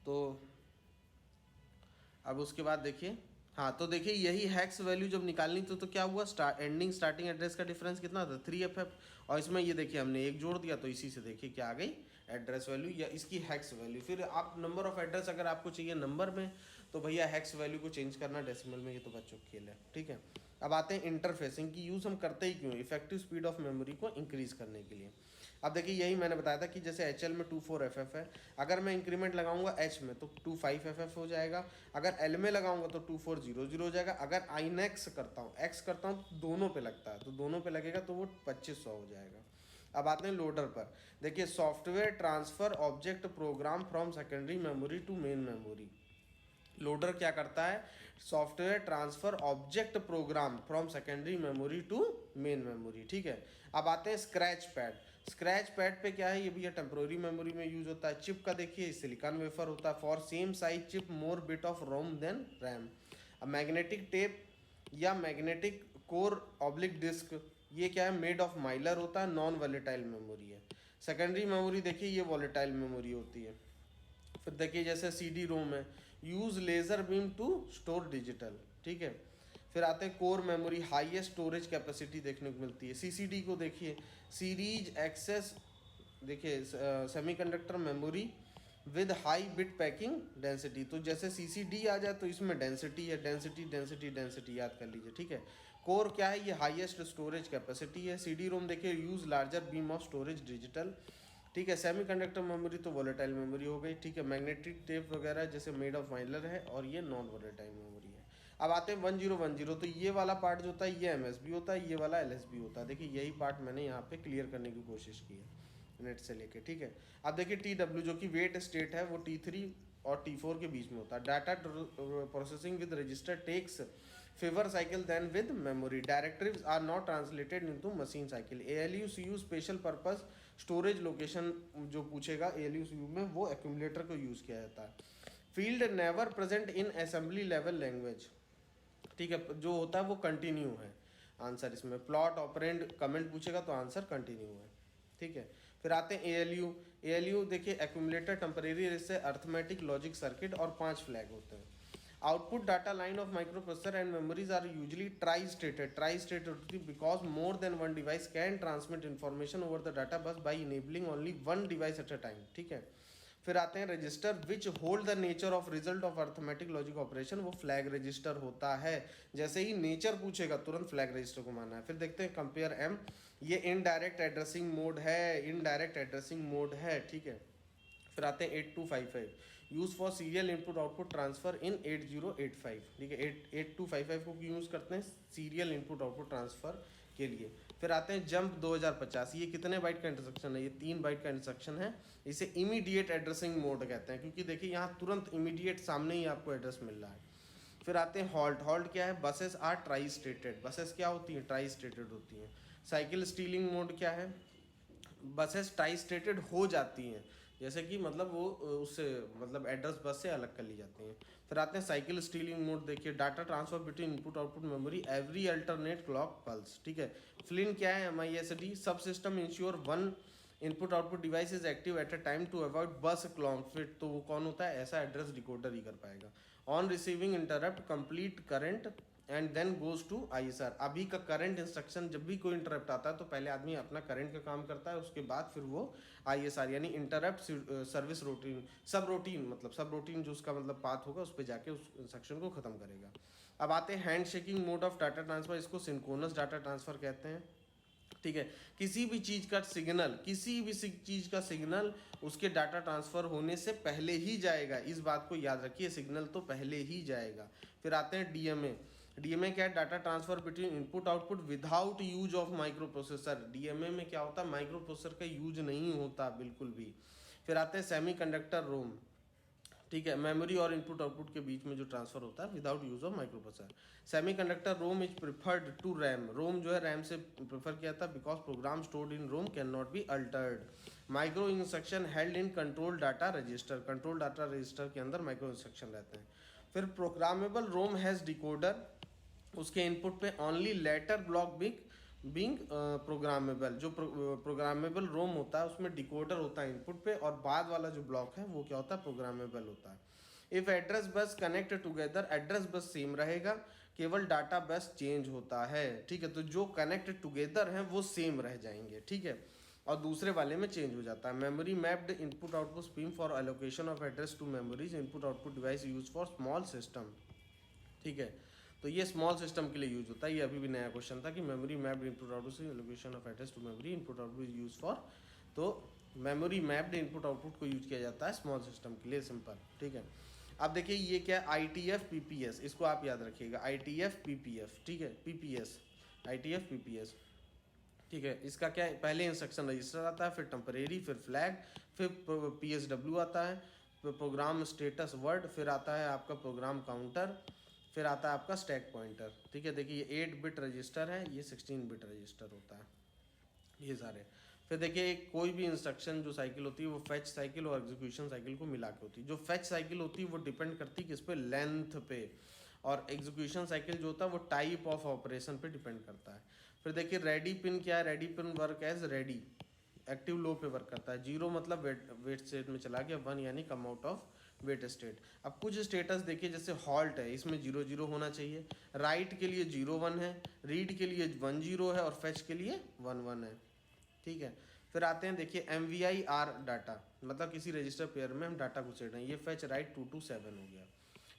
तो अब उसके बाद देखिए, हाँ तो देखिए यही हैक्स वैल्यू जब निकालनी तो क्या हुआ, एंडिंग स्टार्टिंग एड्रेस का डिफरेंस कितना था, 3FF। और इसमें ये देखिए हमने 1 जोड़ दिया तो इसी से देखिए क्या आ गई, एड्रेस वैल्यू या इसकी हैक्स वैल्यू। फिर आप नंबर ऑफ एड्रेस अगर आपको चाहिए नंबर में तो भैया हैक्स वैल्यू को चेंज करना डेसिमल में, ये तो बच्चों का खेल है, ठीक है। अब आते हैं इंटरफेसिंग की यूज़ हम करते ही क्यों, इफेक्टिव स्पीड ऑफ मेमोरी को इंक्रीज़ करने के लिए। अब देखिए यही मैंने बताया था कि जैसे HL में 24FF है, अगर मैं इंक्रीमेंट लगाऊंगा H में तो 25FF हो जाएगा, अगर L में लगाऊंगा तो 2400 हो जाएगा, अगर INX करता हूँ X करता हूँ तो दोनों पे लगता है, तो दोनों पे लगेगा तो वो 2500 हो जाएगा। अब आते हैं लोडर पर। देखिए software transfer object program from secondary memory to main memory. Loader क्या करता है, software transfer object program from secondary memory to main memory, ठीक है। अब आते हैं स्क्रैच पैड। स्क्रैच पैड पे क्या है, ये भैया टेम्प्रोरी मेमोरी में यूज होता है। चिप का देखिए सिलिकॉन वेफर होता है, for same size chip more bit of ROM than RAM. अब मैग्नेटिक टेप या मैग्नेटिक कोर ऑब्लिक डिस्क, ये क्या है, मेड ऑफ माइलर होता है, नॉन वॉलेटाइल मेमोरी है। सेकेंडरी मेमोरी देखिए ये वॉलेटाइल मेमोरी होती है। फिर देखिए जैसे CD रोम है, use laser beam to store digital, ठीक है। फिर आते हैं core memory, highest storage capacity देखने को मिलती है। CCD को देखिए सीरीज एक्सेस, देखिए semiconductor memory with high bit packing density. तो जैसे CCD आ जाए तो इसमें डेंसिटी है, डेंसिटी डेंसिटी डेंसिटी याद कर लीजिए, ठीक है। कोर क्या है, ये हाईएस्ट स्टोरेज कैपेसिटी है। CD रोम देखिए use larger beam of storage digital, ठीक है। सेमीकंडक्टर मेमोरी तो वोलेटाइल मेमोरी हो गई, ठीक है। मैग्नेटिक टेप वगैरह जैसे मेड ऑफ माइलर है, और ये नॉन वोलेटाइल मेमोरी है। अब आते हैं 1010, तो ये वाला पार्ट जो होता है ये MSB होता है, ये वाला LSB होता है। देखिए यही पार्ट मैंने यहाँ पे क्लियर करने की कोशिश की है नेट से लेके, ठीक है। अब देखिए TW जो कि वेट स्टेट है वो T3 और T4 के बीच में होता है। Data processing with register takes fewer cycle than with memory. Directories are not translated into machine cycle. ALU CU special purpose storage location जो पूछेगा ALU CU में, वो एक्यूमुलेटर को यूज़ किया जाता है। Field never present in assembly level language, ठीक है। जो होता है वो कंटिन्यू है आंसर इसमें। प्लॉट ऑपरेंड कमेंट पूछेगा तो आंसर कंटिन्यू है, ठीक है। फिर आते हैं ALU देखिए accumulator, temporary register, arithmetic, logic circuit, और 5 फ्लैग होते हैं। Output data line of microprocessor and memories are usually try stated because more than one device can transmit information over the data bus by enabling only one device at a time, ठीक है। फिर आते हैं register which hold the nature of result of arithmetic logic operation, वो flag register होता है। जैसे ही nature पूछेगा तुरंत फ्लैग रजिस्टर को मानना है। फिर देखते हैं कंपेयर M, ये इनडायरेक्ट एड्रेसिंग मोड है, ठीक है। फिर आते हैं 8255, use for serial input output transfer इन 8085, ठीक है। 8255 को यूज़ करते हैं सीरियल इनपुट आउटपुट ट्रांसफर के लिए। फिर आते हैं जंप 2050, ये कितने बाइट का इंस्ट्रक्शन है, ये 3 बाइट का इंस्ट्रक्शन है। इसे इमीडिएट एड्रेसिंग मोड कहते हैं, क्योंकि देखिए यहाँ तुरंत इमीडिएट सामने ही आपको एड्रेस मिल रहा है। फिर आते हैं हॉल्ट क्या है, buses are tri stated, buses क्या होती हैं, ट्राई स्टेटेड होती हैं। साइकिल स्टीलिंग मोड क्या है, बसेस ट्राई स्टेटेड हो जाती हैं, जैसे कि मतलब वो उससे मतलब एड्रेस बस से अलग कर ली जाती हैं। फिर आते हैं साइकिल स्टीलिंग मोड, देखिए data transfer between input output memory every alternate clock pulse, ठीक है। फ्लिन क्या है, MISD sub system ensure one input output device is active at a time to avoid bus conflict, तो वो कौन होता है, ऐसा एड्रेस डिकोडर ही कर पाएगा। On receiving interrupt complete current and then goes to ISR। अभी का करंट इंस्ट्रक्शन, जब भी कोई इंटरप्ट आता है तो पहले आदमी अपना करंट का काम करता है, उसके बाद फिर वो ISR यानी इंटरप्ट सर्विस रूटीन, सब रूटीन, मतलब सब रूटीन जो उसका मतलब पाथ होगा उस पर जाके उस इंस्ट्रक्शन को खत्म करेगा। अब आते हैं hand shaking mode of data transfer, इसको सिंक्रोनस डाटा ट्रांसफर कहते हैं। ठीक है, किसी भी चीज़ का सिग्नल, किसी भी चीज़ का सिग्नल उसके डाटा ट्रांसफ़र होने से पहले ही जाएगा, इस बात को याद रखिए, सिग्नल तो पहले ही जाएगा। फिर आते हैं DMA। DMA क्या है? Data transfer between input output without use of micro processor. DMA में क्या होता है? माइक्रो प्रोसेसर का यूज नहीं होता बिल्कुल भी। फिर आते हैं सेमी कंडक्टर रोम। ठीक है, मेमोरी और इनपुट आउटपुट के बीच में जो ट्रांसफर होता है without use of microprocessor. Semiconductor ROM is preferred to RAM. ROM जो है रैम से प्रेफर किया था because program stored in ROM can not be altered. Micro instruction held in control data register. Control data register के अंदर micro instruction रहते हैं। फिर प्रोग्रामेबल रोम हैज़ डिकोडर, उसके इनपुट पे only letter block being programmable. जो programmable ROM होता है उसमें डिकोडर होता है इनपुट पे, और बाद वाला जो ब्लॉक है वो क्या होता है? प्रोग्रामेबल होता है। If address bus connect together, address bus same रहेगा, केवल डाटा बस चेंज होता है। ठीक है, तो जो कनेक्ट टुगेदर हैं वो सेम रह जाएंगे। ठीक है, और दूसरे वाले में चेंज हो जाता है। Memory mapped input output scheme for allocation of address to memories input output device use for small system. ठीक है, तो ये स्मॉल सिस्टम के लिए यूज होता है। ये अभी भी नया क्वेश्चन था कि मेमोरी मैप्ड इनपुट आउटपुट से allocation of address to memory input output use for, तो मेमोरी मैप्ड इनपुट आउटपुट को यूज किया जाता है स्मॉल सिस्टम के लिए, सिंपल। ठीक है, अब देखिए ये क्या है? ITF PPS, इसको आप याद रखिएगा, ITF PPF। ठीक है, PPS, ITF PPS। ठीक है, इसका क्या है? पहले इंस्ट्रक्शन रजिस्टर आता है, फिर टेम्परेरी, फिर फ्लैग, फिर PSW आता है, फिर प्रोग्राम स्टेटस वर्ड, फिर आता है आपका प्रोग्राम काउंटर, फिर आता है आपका स्टैक पॉइंटर। ठीक है, देखिए ये 8 बिट रजिस्टर है, ये 16 बिट रजिस्टर होता है, ये सारे। फिर देखिए एक कोई भी इंस्ट्रक्शन जो साइकिल होती है वो फेच साइकिल और एग्जीक्यूशन साइकिल को मिला के होती है। जो फेच साइकिल होती है वो डिपेंड करती है किस पे? लेंथ पे। और एग्जीक्यूशन साइकिल जो होता है वो टाइप ऑफ ऑपरेशन पे डिपेंड करता है। फिर देखिए रेडी पिन क्या है? Ready pin work as ready, active low पे वर्क करता है। 0 मतलब वेट स्टेट में चला गया, 1 यानी come out of wait state. अब कुछ स्टेटस देखिए, जैसे हॉल्ट है, इसमें 0 0 होना चाहिए। राइट के लिए 0 1 है, रीड के लिए 1 0 है, और फेच के लिए 1 1 है। ठीक है, फिर आते हैं देखिए MVI-R डाटा, मतलब किसी रजिस्टर पेयर में हम डाटा घुसेड़ रहे हैं, ये फेच राइट 2 to 7 हो गया।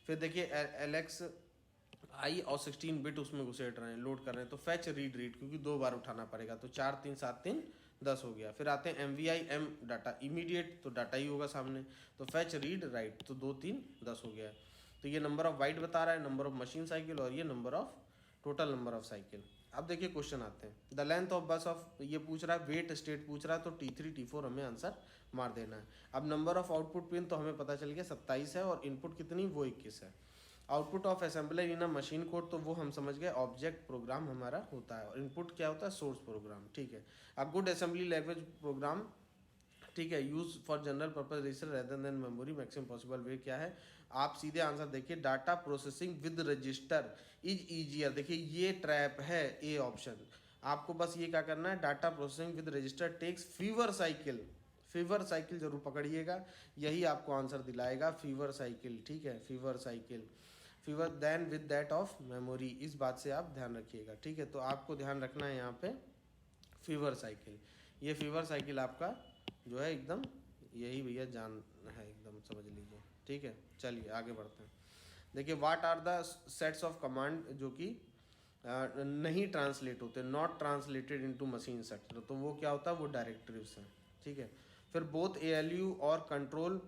फिर देखिए LXI और 16 बिट उसमें घुसेड़ रहे हैं, लोड कर रहे हैं, तो फेच रीड क्योंकि 2 बार उठाना पड़ेगा, तो 4 3 7 3 10 हो गया। फिर आते हैं MVI-M डाटा, इमीडिएट तो डाटा ही होगा सामने, तो फेच रीड राइट, तो 2 3 10 हो गया। तो ये नंबर ऑफ बाइट बता रहा है, नंबर ऑफ मशीन साइकिल, और ये number of total number of cycle. अब देखिए क्वेश्चन आते हैं, द लेंथ ऑफ बस ऑफ, ये पूछ रहा है वेट स्टेट पूछ रहा है, तो T3 T4 हमें आंसर मार देना है। अब नंबर ऑफ आउटपुट पिन तो हमें पता चल गया 27 है, और इनपुट कितनी? वो 21 है। Output of assembler in a machine code, तो वो हम समझ गए ऑब्जेक्ट प्रोग्राम हमारा होता है, और इनपुट क्या होता है? Source program. ठीक है, अब गुड असेंबली लैंग्वेज प्रोग्राम, ठीक है, use for general purpose register rather than memory maximum possible way क्या है? आप सीधे आंसर देखिए, data processing with register is easier. देखिए ये ट्रैप है, ए ऑप्शन। आपको बस ये क्या करना है? Data processing with register takes fewer cycle, fewer cycle जरूर पकड़िएगा, यही आपको आंसर दिलाएगा, फीवर साइकिल। ठीक है, fewer cycle, fewer than with that of memory, इस बात से आप ध्यान रखिएगा। ठीक है, तो आपको ध्यान रखना है यहाँ पे फीवर साइकिल, ये फीवर साइकिल आपका जो है एकदम यही भैया जान है, एकदम समझ लीजिए। ठीक है, चलिए आगे बढ़ते हैं। देखिए what are the sets of command जो कि नहीं ट्रांसलेट होते, not translated into machine sector, तो वो क्या होता है? वो डायरेक्टरीज हैं। ठीक है, फिर बोथ ALU और कंट्रोल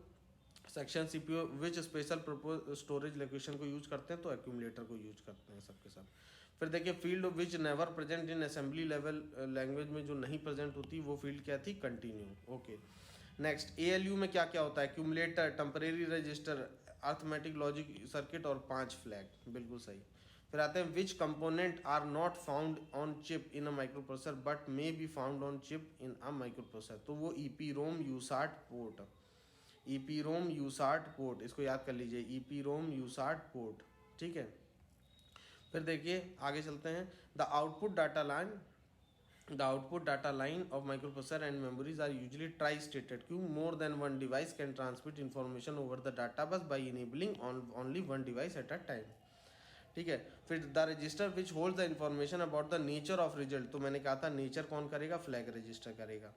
सेक्शन CPU विच स्पेशल पर्पज स्टोरेज लोकेशन को यूज करते हैं? तो एक्यूमुलेटर को यूज करते हैं सबके सब। फिर देखिए field which never present in assembly level language में जो नहीं प्रेजेंट होती वो फील्ड क्या थी? कंटिन्यू। ओके, नेक्स्ट ALU में क्या क्या होता है? Accumulator, temporary register, arithmetic logic circuit, और 5 फ्लैग, बिल्कुल सही। फिर आते हैं which component are not found on chip in a micro processor but may be found on chip in a micro processor, तो वो EPROM USART port, EPROM USART port, इसको याद कर लीजिए, EPROM USART पोर्ट। ठीक है, फिर देखिए आगे चलते हैं, the output data line, the output data line of microprocessor and memories are usually tri stated, क्यों? More than one device can transmit information over the data bus by enabling only one device at a time. ठीक है। फिर the register which hold the information about the nature of result, तो मैंने कहा था nature कौन करेगा, flag register करेगा।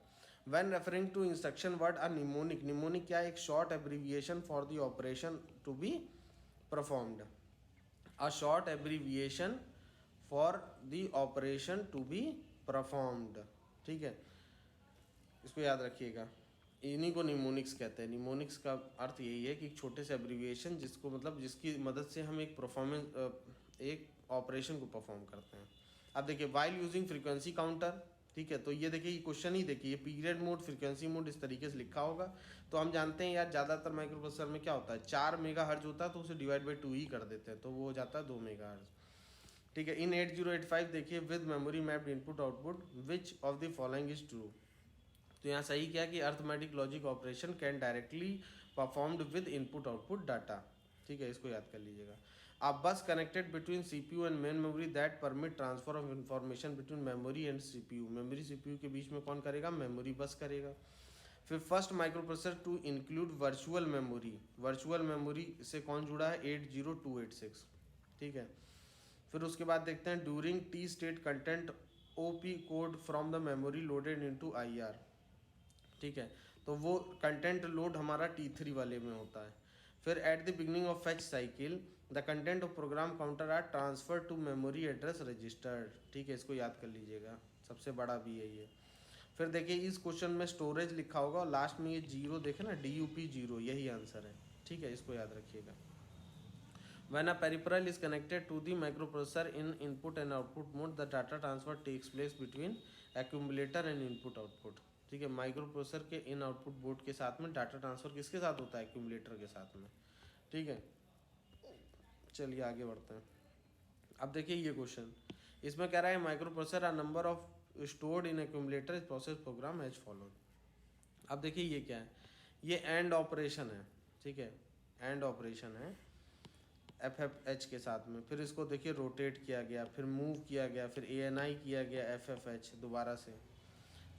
When referring to instruction word a mnemonic, mnemonic क्या है, एक short abbreviation for the operation to be performed, a short abbreviation for the operation to be performed, ठीक है, इसको याद रखिएगा। इन्हीं को निमोनिक्स कहते हैं। निमोनिक्स का अर्थ यही है कि एक छोटे से एब्रीविएशन जिसको मतलब जिसकी मदद से हम एक परफॉर्मेंस एक ऑपरेशन को परफॉर्म करते हैं। अब देखिए वाइल यूजिंग फ्रीक्वेंसी काउंटर, ठीक है, तो ये देखिए ये क्वेश्चन ही देखिए, ये पीरियड मोड फ्रीक्वेंसी मोड इस तरीके से लिखा होगा। तो हम जानते हैं यार ज़्यादातर माइक्रो प्रोसेसर में क्या होता है, 4 मेगाहर्ट्ज होता है तो उसे डिवाइड बाई 2 ही कर देते हैं, तो वो हो जाता है 2 मेगाहर्ट्ज, ठीक है। इन 8085 देखिए with memory mapped input output which of the following is true, तो यहाँ सही क्या कि arithmetic logic operation can directly performed with input output data, ठीक है, इसको याद कर लीजिएगा। अब bus connected between CPU and main memory that permit transfer of information between memory and CPU, memory CPU के बीच में कौन करेगा, मेमोरी बस करेगा। फिर first micro processor to include virtual memory, virtual memory से कौन जुड़ा है, 80286, ठीक है। फिर उसके बाद देखते हैं during T state content OP code from the memory loaded into IR, ठीक है, तो वो कंटेंट लोड हमारा T3 वाले में होता है। फिर at the beginning of fetch cycle the content of program counter are transfer to memory address registered, ठीक है, इसको याद कर लीजिएगा, सबसे बड़ा भी है ये। फिर देखिए इस क्वेश्चन में स्टोरेज लिखा होगा और लास्ट में ये जीरो देखे ना, DUP 0, यही आंसर है, ठीक है, इसको याद रखिएगा। When a peripheral is connected to the microprocessor in input and output mode, the data transfer takes place between accumulator and input output, ठीक है। माइक्रो प्रोसेसर के इन आउटपुट बोर्ड के साथ में डाटा ट्रांसफर किसके साथ होता है, एक्यूमुलेटर के साथ में, ठीक है। चलिए आगे बढ़ते हैं। अब देखिए ये क्वेश्चन, इसमें कह रहा है micro processor a number of stored in accumulator process program as followed. अब देखिए ये क्या है, ये एंड ऑपरेशन है, ठीक है, एंड ऑपरेशन है FFH के साथ में। फिर इसको देखिए रोटेट किया गया, फिर मूव किया गया, फिर ANI किया गया FFH दोबारा से,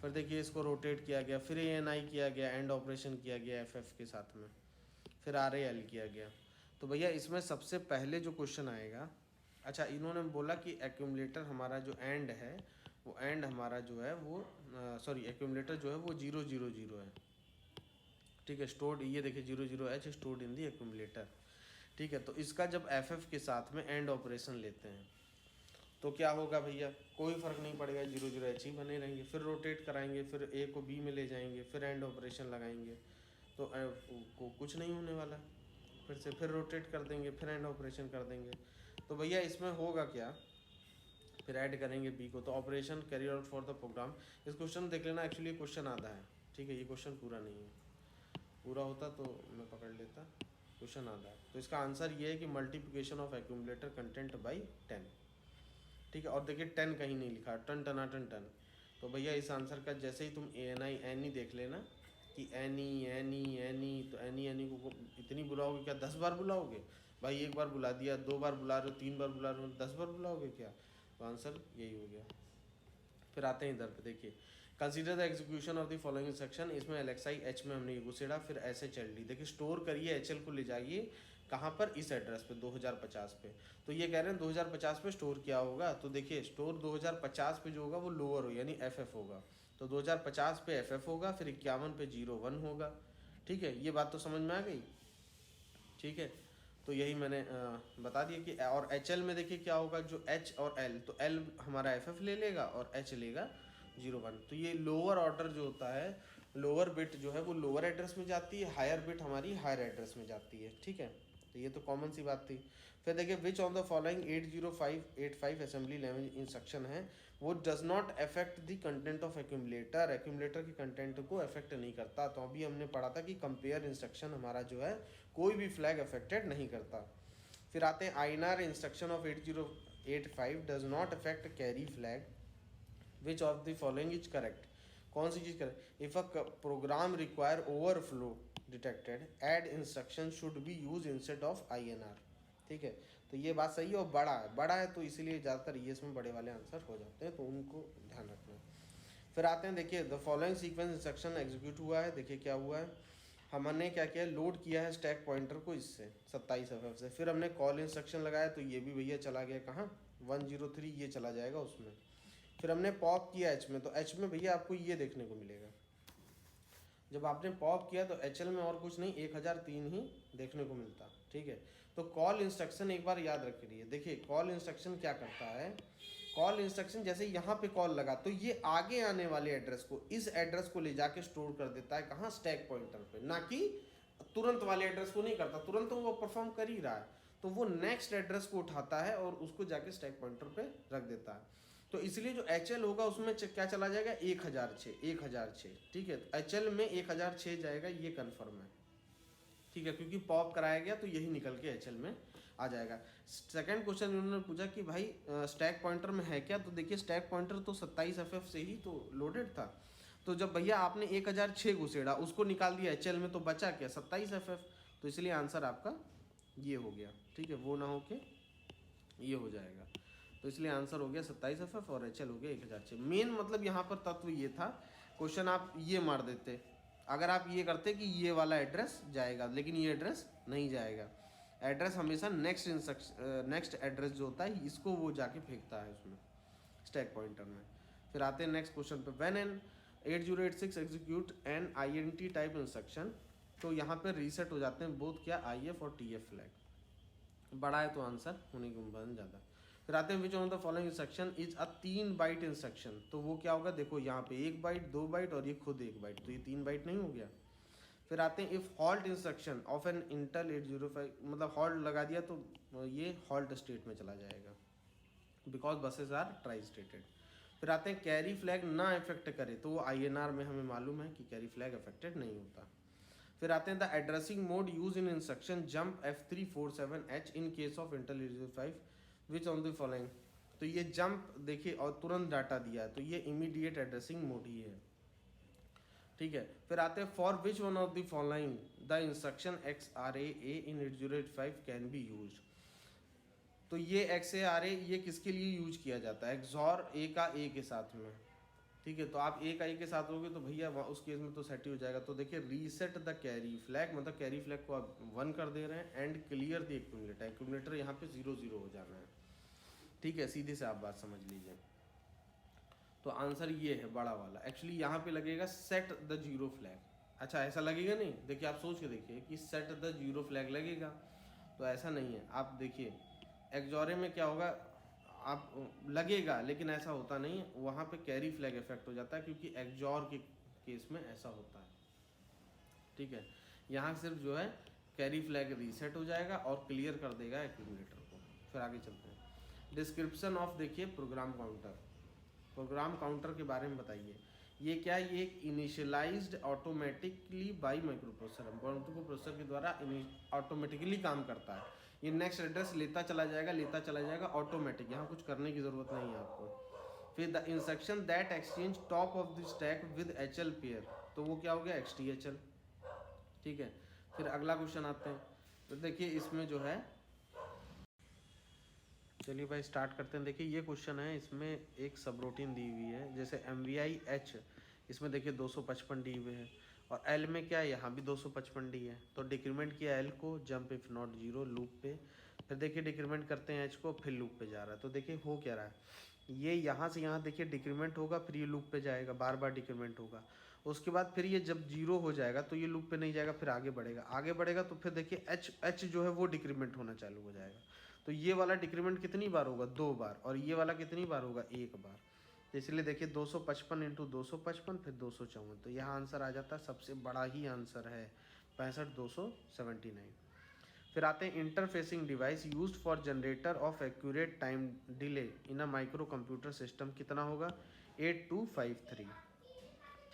फिर देखिए इसको रोटेट किया गया, फिर ANI किया गया, एंड ऑपरेशन किया गया FF के साथ में, फिर RAL किया गया। तो भैया इसमें सबसे पहले जो क्वेश्चन आएगा, अच्छा इन्होंने बोला कि एक्यूमुलेटर हमारा जो एंड है वो एंड हमारा जो है वो सॉरी एक्यूमुलेटर जो है वो 000 है, ठीक है, स्टोर्ड, ये देखिए 00H stored in the accumulator, ठीक है। तो इसका जब FF के साथ में एंड ऑपरेशन लेते हैं तो क्या होगा भैया, कोई फर्क नहीं पड़ेगा, 00H ही बने रहेंगे। फिर रोटेट कराएंगे, फिर A को B में ले जाएंगे, फिर एंड ऑपरेशन लगाएंगे तो को कुछ नहीं होने वाला, फिर से फिर रोटेट कर देंगे, फिर एंड ऑपरेशन कर देंगे। तो भैया इसमें होगा क्या, फिर ऐड करेंगे B को, तो operation carry out for the program. इस क्वेश्चन देख लेना, एक्चुअली क्वेश्चन आधा है, ठीक है, ये क्वेश्चन पूरा नहीं है, पूरा होता तो मैं पकड़ लेता, क्वेश्चन आधा है। तो इसका आंसर ये है कि multiplication of accumulator content by 10, ठीक है। और देखिए 10 कहीं नहीं लिखा, टन टनाटन टन, तो भैया इस आंसर का जैसे ही तुम ANI एनी देख लेना कि एनी तो एनी को इतनी बुलाओगे क्या, 10 बार बुलाओगे भाई, एक बार बुला दिया, 2 बार बुला रहे हो, 3 बार बुला रहे हो, 10 बार बुलाओगे क्या, तो आंसर यही हो गया। फिर आते हैं इधर पे, देखिए consider the execution of the following instruction, इसमें LXI H में हमने घुसेड़ा, फिर SHLD, देखिए स्टोर करिए HL को ले जाइए कहाँ पर, इस एड्रेस पे 2050 पे। तो ये कह रहे हैं 2050 पे स्टोर किया होगा, तो देखिए स्टोर 2050 पे जो होगा वो लोअर हो यानी FF होगा, तो 2050 पे FF होगा, फिर 51 पे 01 होगा, ठीक है, ये बात तो समझ में आ गई, ठीक है। तो यही मैंने बता दिया कि और HL में देखिए क्या होगा, जो H और L, तो L हमारा FF ले लेगा और H लेगा 01। तो ये लोअर ऑर्डर जो होता है, लोअर बिट जो है वो लोअर एड्रेस में जाती है, हायर बिट हमारी हायर एड्रेस में जाती है, ठीक है। तो ये तो कॉमन सी बात थी। फिर देखिए which on the following 80585 assembly language instruction है वो does not affect the content of accumulator, accumulator के कंटेंट को अफेक्ट नहीं करता। तो अभी हमने पढ़ा था कि कंपेयर इंस्ट्रक्शन हमारा जो है कोई भी फ्लैग अफेक्टेड नहीं करता। फिर आते हैं INR instruction of 8085 does not affect carry flag, which of the following is correct, कौन सी चीज़ correct, if a program require overflow detected add instruction should be use instead of INR, ठीक है। तो ये बात सही है, और बड़ा है तो इसीलिए ज़्यादातर ये इसमें बड़े वाले आंसर हो जाते हैं, तो उनको ध्यान रखना है। फिर आते हैं देखिए the following sequence instruction execute हुआ है, देखिए क्या हुआ है, हमने क्या किया, लोड किया है स्टैक पॉइंटर को इससे 27FF से, फिर हमने कॉल इंस्ट्रक्शन लगाया तो ये भी भैया चला गया कहाँ, 103 ये चला जाएगा उसमें। फिर हमने पॉप किया एच में, तो एच में भैया आपको ये देखने को मिलेगा, जब आपने पॉप किया तो HL में और कुछ नहीं 1003 ही देखने को मिलता। ठीक है, तो कॉल इंस्ट्रक्शन एक बार याद रख लिए। देखिए कॉल इंस्ट्रक्शन क्या करता है, कॉल इंस्ट्रक्शन जैसे यहाँ पे कॉल लगा तो ये आगे आने वाले एड्रेस को, इस एड्रेस को ले जाके स्टोर कर देता है कहाँ, स्टैक पॉइंटर पे, ना कि तुरंत वाले एड्रेस को नहीं करता, तुरंत तो वो परफॉर्म कर ही रहा है, तो वो नेक्स्ट एड्रेस को उठाता है और उसको जाके स्टैक पॉइंटर पे रख देता है। तो इसलिए जो HL होगा उसमें क्या चला जाएगा, 1006। ठीक है, तो HL में 1006 जाएगा, ये कन्फर्म है। ठीक है, क्योंकि पॉप कराया गया तो यही निकल के HL में आ जाएगा। सेकंड क्वेश्चन उन्होंने पूछा कि भाई स्टैक पॉइंटर में है क्या, तो देखिए स्टैक पॉइंटर तो 27FF से ही तो लोडेड था, तो जब भैया आपने 1006 घुसेड़ा उसको निकाल दिया HL में, तो बचा क्या, 27FF, तो इसलिए आंसर आपका ये हो गया। ठीक है, वो ना हो के ये हो जाएगा, तो इसलिए आंसर हो गया 27FF और HL हो गया 1006। मेन मतलब यहाँ पर तत्व ये था, क्वेश्चन आप ये मार देते अगर आप ये करते कि ये वाला एड्रेस जाएगा, लेकिन ये एड्रेस नहीं जाएगा। एड्रेस हमेशा नेक्स्ट एड्रेस जो होता है इसको वो जाके फेंकता है उसमें स्टैक पॉइंटर में। फिर आते हैं नेक्स्ट क्वेश्चन पे, when an 8086 execute an INT type instruction, तो यहाँ पे रीसेट हो जाते हैं बोथ क्या, IF और TF फ्लैग, बड़ा है तो आंसर होने की उम्मीद ज़्यादा। फिर आते हैं which on the following instruction is a 3 byte instruction, तो वो क्या होगा, देखो यहाँ पे 1 बाइट 2 बाइट और ये खुद 1 बाइट, तो ये 3 बाइट नहीं हो गया। फिर आते हैं if halt instruction of an Intel 805, मतलब हॉल्ट लगा दिया तो ये हॉल्ट स्टेट में चला जाएगा because buses are tri stated. फिर आते हैं कैरी फ्लैग ना इफेक्ट करे, तो वो INR में हमें मालूम है कि कैरी फ्लैग अफेक्टेड नहीं होता। फिर आते हैं the addressing mode use in instruction jump F347H in case of Intel 805 which on the following, तो ये जंप देखिए और तुरंत डाटा दिया है, तो ये इमीडिएट एड्रेसिंग मोड ही है। ठीक है, फिर आते हैं for which one of the following the instruction XRA in 8085 can be use, तो ये XARA ये किसके लिए यूज किया जाता है, XOR A का A के साथ में। ठीक है, तो आप A का A के साथ होगे तो भैया उस केस में तो सेट ही हो जाएगा। तो देखिए रीसेट द कैरी फ्लैग, मतलब कैरी फ्लैग को आप 1 कर दे रहे हैं and clear the accumulator, accumulator यहाँ पे 0 0 हो जाना है। ठीक है, सीधे से आप बात समझ लीजिए। तो आंसर ये है बड़ा वाला, एक्चुअली यहाँ पे लगेगा सेट द 0 फ्लैग। अच्छा ऐसा लगेगा नहीं, देखिए आप सोच के देखिए कि सेट द 0 फ्लैग लगेगा, तो ऐसा नहीं है। आप देखिए एक्जॉरे में क्या होगा, आप लगेगा लेकिन ऐसा होता नहीं है, वहाँ पे कैरी फ्लैग इफेक्ट हो जाता है क्योंकि एक्जॉर के केस में ऐसा होता है। ठीक है, यहाँ सिर्फ जो है कैरी फ्लैग रीसेट हो जाएगा और क्लियर कर देगा एक्यूमुलेटर को। फिर आगे चलते हैं, डिस्क्रिप्शन ऑफ देखिए प्रोग्राम काउंटर, प्रोग्राम काउंटर के बारे में बताइए। ये क्या है, ये एक initialised automatically bye microprocessor, microprocessor के द्वारा ऑटोमेटिकली काम करता है। ये नेक्स्ट एड्रेस लेता चला जाएगा ऑटोमेटिक, यहाँ कुछ करने की ज़रूरत नहीं है आपको। फिर the instruction that exchange top of the stack with HL pair, तो वो क्या हो गया, XTHL। ठीक है, फिर अगला क्वेश्चन आते हैं, तो देखिए इसमें जो है, चलिए भाई स्टार्ट करते हैं। देखिए ये क्वेश्चन है, इसमें एक सब रूटीन दी हुई है, जैसे MVI-H, इसमें देखिए 255 डी हुए हैं, और L में क्या है, यहाँ भी 255 डी है। तो डिक्रीमेंट किया L को, जंप इफ नॉट 0 लूप पे, फिर देखिए डिक्रीमेंट करते हैं H को, फिर लूप पे जा रहा है। तो देखिए हो क्या रहा है, ये यहाँ से यहाँ देखिए डिक्रीमेंट होगा, फिर ये लूप पे जाएगा, बार बार डिक्रीमेंट होगा, उसके बाद फिर ये जब 0 हो जाएगा तो ये लूप पे नहीं जाएगा, फिर आगे बढ़ेगा तो फिर देखिए H जो है वो डिक्रीमेंट होना चालू हो जाएगा। तो ये वाला डिक्रीमेंट कितनी बार होगा, 2 बार, और ये वाला कितनी बार होगा, 1 बार। तो इसलिए देखिए 255 इंटू 255 फिर 254, तो यहाँ आंसर आ जाता है, सबसे बड़ा ही आंसर है 65,279। फिर आते हैं interfacing device used for generator off accurate time delay in a micro computer system, कितना होगा, 8253।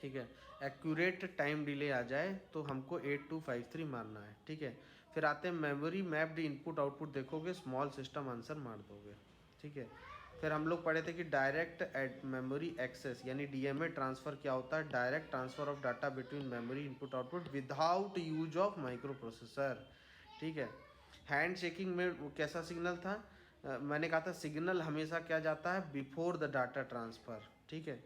ठीक है, एक्यूरेट टाइम डिले आ जाए तो हमको 8253 मारना है। ठीक है, फिर आते हैं मेमोरी मैप्ड इनपुट आउटपुट, देखोगे स्मॉल सिस्टम आंसर मार दोगे। ठीक है, फिर हम लोग पढ़े थे कि डायरेक्ट मेमोरी एक्सेस यानी DMA ट्रांसफ़र क्या होता है, direct transfer of data between memory input output without use of micro processor. ठीक है, हैंड शेकिंग में वो कैसा सिग्नल था, मैंने कहा था सिग्नल हमेशा क्या जाता है, बिफोर द डाटा ट्रांसफ़र। ठीक है,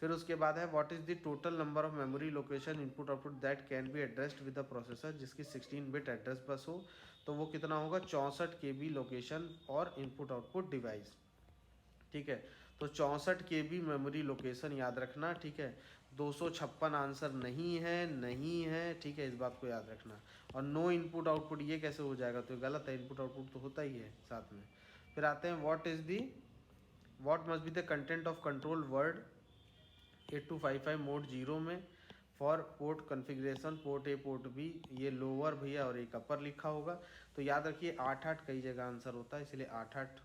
फिर उसके बाद है what is the total number of memory location input output that can be addressed with the processor, जिसकी 16 बिट एड्रेस बस हो, तो वो कितना होगा 64 KB लोकेशन और इनपुट आउटपुट डिवाइस। ठीक है, तो 64 KB मेमोरी लोकेशन याद रखना। ठीक है, 256 आंसर नहीं है। ठीक है, इस बात को याद रखना। और नो इनपुट आउटपुट ये कैसे हो जाएगा, तो गलत है, इनपुट आउटपुट तो होता ही है साथ में। फिर आते हैं what must be the content of control word 8255 mode 0 में for port configuration, port A port B, ये लोअर भैया और एक अपर लिखा होगा। तो याद रखिए 8-8 कई जगह आंसर होता है, इसलिए 8-8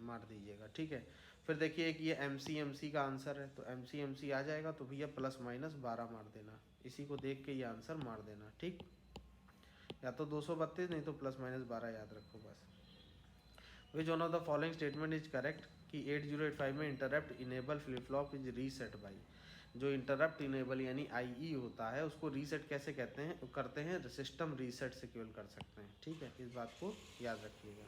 मार दीजिएगा। ठीक है, फिर देखिए एक ये MC का आंसर है, तो MC आ जाएगा, तो भैया प्लस माइनस 12 मार देना, इसी को देख के ये आंसर मार देना। ठीक, या तो 232 नहीं तो प्लस माइनस 12 याद रखो बस। विच one of the following statement is correct कि 8085 में interrupt enable flip flop is reset by, जो इंटरप्ट इनेबल यानी IE होता है उसको रीसेट कैसे कहते हैं करते हैं, सिस्टम रीसेट से केवल कर सकते हैं। ठीक है, इस बात को याद रखिएगा।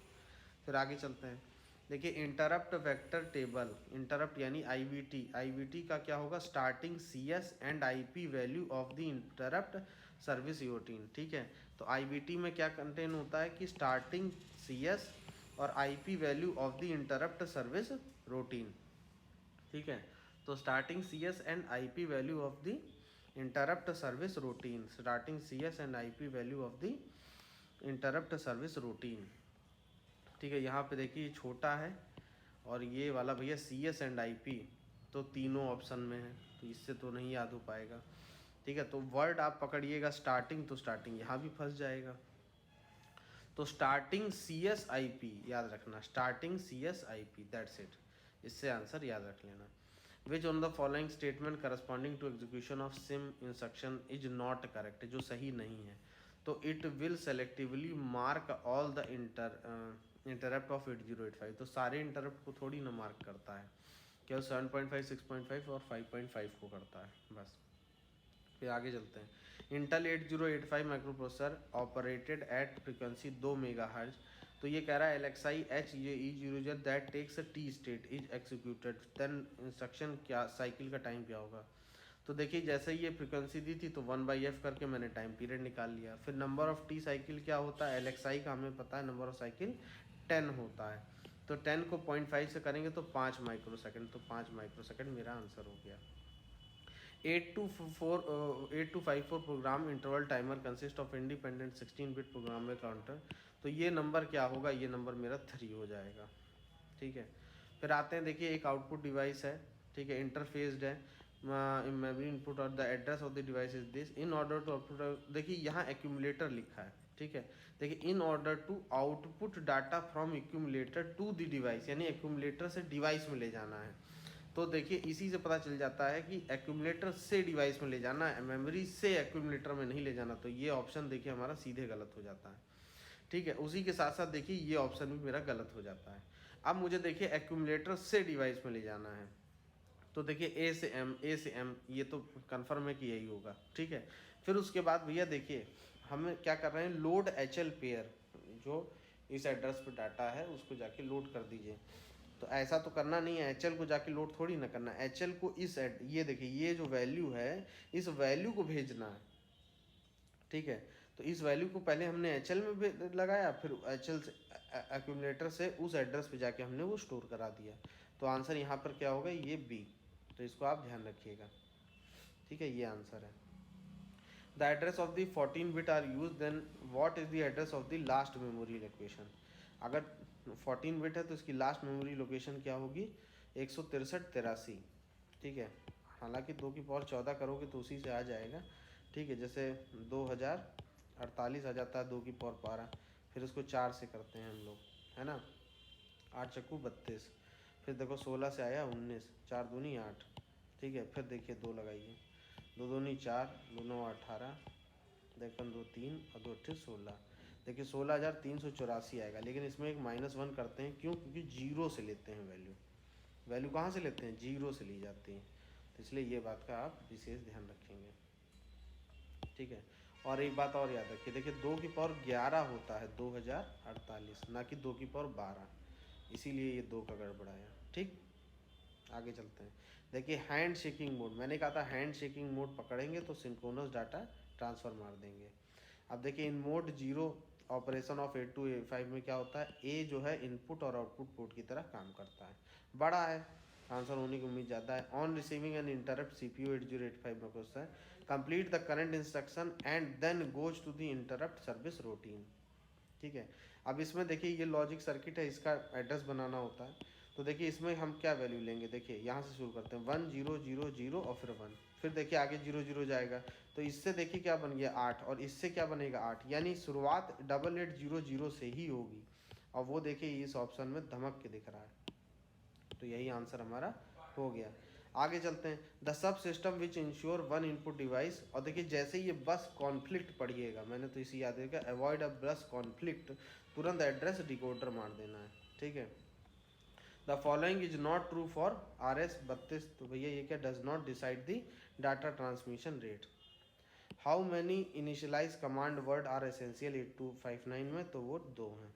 फिर आगे चलते हैं, देखिए इंटरप्ट वेक्टर टेबल, इंटरप्ट यानी IVT का क्या होगा, starting CS and IP value of the interrupt service routine. ठीक है, तो IVT में क्या कंटेन होता है कि स्टार्टिंग CS और IP value of the interrupt service routine. ठीक है, तो starting CS and IP value of the interrupt service routine, starting CS and IP value of the interrupt service routine. ठीक है, यहाँ पे देखिए छोटा है और ये वाला भैया CS एंड IP, तो तीनों ऑप्शन में है, तो इससे तो नहीं याद हो पाएगा। ठीक है, तो वर्ड आप पकड़िएगा स्टार्टिंग, तो स्टार्टिंग यहाँ भी फंस जाएगा, तो स्टार्टिंग CS IP याद रखना, starting CS IP, that's it, इससे आंसर याद रख लेना। Which on the following statement corresponding to execution of SIM instruction is not correct, जो सही नहीं है, तो it will selectively mark all the interrupt of 8085, तो सारे इंटरप्ट को थोड़ी ना मार्क करता है, केवल 7.5, 6.5 और 5.5 को करता है बस। फिर आगे चलते हैं, Intel 8085 micro processor operated at frequency 2 megahertz, तो ये कह रहा है LXI HJE00 that takes T state is executed, then instruction क्या साइकिल का टाइम क्या होगा। तो देखिए जैसे ही ये फ्रिक्वेंसी दी थी तो 1/f करके मैंने टाइम पीरियड निकाल लिया। फिर नंबर ऑफ T साइकिल क्या होता है, LXI का हमें पता है नंबर ऑफ साइकिल 10 होता है, तो 10 को 0.5 से करेंगे तो 5 माइक्रोसेकंड, तो 5 माइक्रोसेकंड मेरा आंसर हो गया। 8254 program interval timer consist of independent 16 bit program में काउंटर, तो ये नंबर क्या होगा, ये नंबर मेरा 3 हो जाएगा। ठीक है, फिर आते हैं, देखिए एक आउटपुट डिवाइस है, ठीक है, इंटरफेस्ड है, मेमोरी इनपुट और the address of the device is this, in order to output, देखिए यहाँ एक्यूमुलेटर लिखा है। ठीक है, देखिए in order to output data from accumulator to the device, यानी एक्यूमुलेटर से डिवाइस में ले जाना है, तो देखिए इसी से पता चल जाता है कि एक्यूमुलेटर से डिवाइस में ले जाना है, मेमोरी से एक्यूमुलेटर में नहीं ले जाना, तो ये ऑप्शन देखिए हमारा सीधे गलत हो जाता है। ठीक है, उसी के साथ साथ देखिए ये ऑप्शन भी मेरा गलत हो जाता है। अब मुझे देखिए एक्यूमुलेटर से डिवाइस में ले जाना है, तो देखिए ए से एम ये तो कन्फर्म है कि यही होगा। ठीक है, फिर उसके बाद भैया देखिए हम क्या कर रहे हैं, लोड HL पेयर, जो इस एड्रेस पर डाटा है उसको जाके लोड कर दीजिए, तो ऐसा तो करना नहीं है, HL को जाके लोड थोड़ी ना करना है, HL को ये देखिए ये जो वैल्यू है इस वैल्यू को भेजना है। ठीक है, तो इस वैल्यू को पहले हमने HL में लगाया, फिर HL से एक्यूमुलेटर से उस एड्रेस पे जाके हमने वो स्टोर करा दिया, तो आंसर यहाँ पर क्या होगा, ये B, तो इसको आप ध्यान रखिएगा। ठीक है, ये आंसर है। The address of the 14 bit are use, then what is the address of the last memory location, अगर 14 बिट है तो इसकी लास्ट मेमोरी लोकेशन क्या होगी, 163 83। ठीक है, हालांकि 2 की पावर 14 करोगे तो उसी से आ जाएगा। ठीक है, जैसे 2048 आ जाता है 2 की पावर 12, फिर उसको 4 से करते हैं हम लोग, है ना, 8 चक्कू 32, फिर देखो 16 से आया 19, 4 दूनी 8। ठीक है, फिर देखिए 2 लगाइए, 2 दूनी 4, 2 9 18, देखन 2 3 और 2 8 16, देखिए 16,384 आएगा, लेकिन इसमें एक -1 करते हैं, क्यों, क्योंकि जीरो से लेते हैं वैल्यू कहाँ से लेते हैं, जीरो से ली जाती है, तो इसलिए ये बात का आप विशेष ध्यान रखेंगे। ठीक है, और एक बात और याद रखिए, देखिए 2 की पावर 11 होता है 2048, ना कि 2 की पावर 12, इसीलिए ये 2 का गड़बड़ाया। ठीक, आगे चलते हैं, देखिए हैंड शेकिंग मोड, मैंने कहा था हैंड शेकिंग मोड पकड़ेंगे तो सिंक्रोनस डाटा ट्रांसफ़र मार देंगे। अब देखिए in mode zero operation of 8 to 5 में क्या होता है, ए जो है इनपुट और आउटपुट पोर्ट की तरह काम करता है, बड़ा है, आंसर होने की उम्मीद ज़्यादा है। On receiving an interrupt CPU 8085 में क्वेश्चन है, complete the current instruction and then goes to the interrupt service routine. ठीक है, अब इसमें देखिए ये लॉजिक सर्किट है, इसका एड्रेस बनाना होता है। तो देखिए इसमें हम क्या वैल्यू लेंगे, देखिए यहाँ से शुरू करते हैं 1 0 0 0 और फिर 1, फिर देखिए आगे 0 0 जाएगा, तो इससे देखिए क्या बन गया 8 और इससे क्या बनेगा 8, यानी शुरुआत 8800 से ही होगी। और वो देखिए इस ऑप्शन में धमक के दिख रहा है, तो यही आंसर हमारा हो गया। आगे चलते हैं, the sub system which ensure one input device, और देखिए जैसे ये बस कॉन्फ्लिक्ट पढ़िएगा, मैंने तो इसी याद रखा, अवॉइड अ बस कॉन्फ्लिक्ट, तुरंत एड्रेस डिकोडर मार देना है। ठीक है, the following is not true for RS32, तो भैया ये क्या, does not decide the data transmission rate. How many initialize command word are essential 8259 में, तो वो 2 हैं।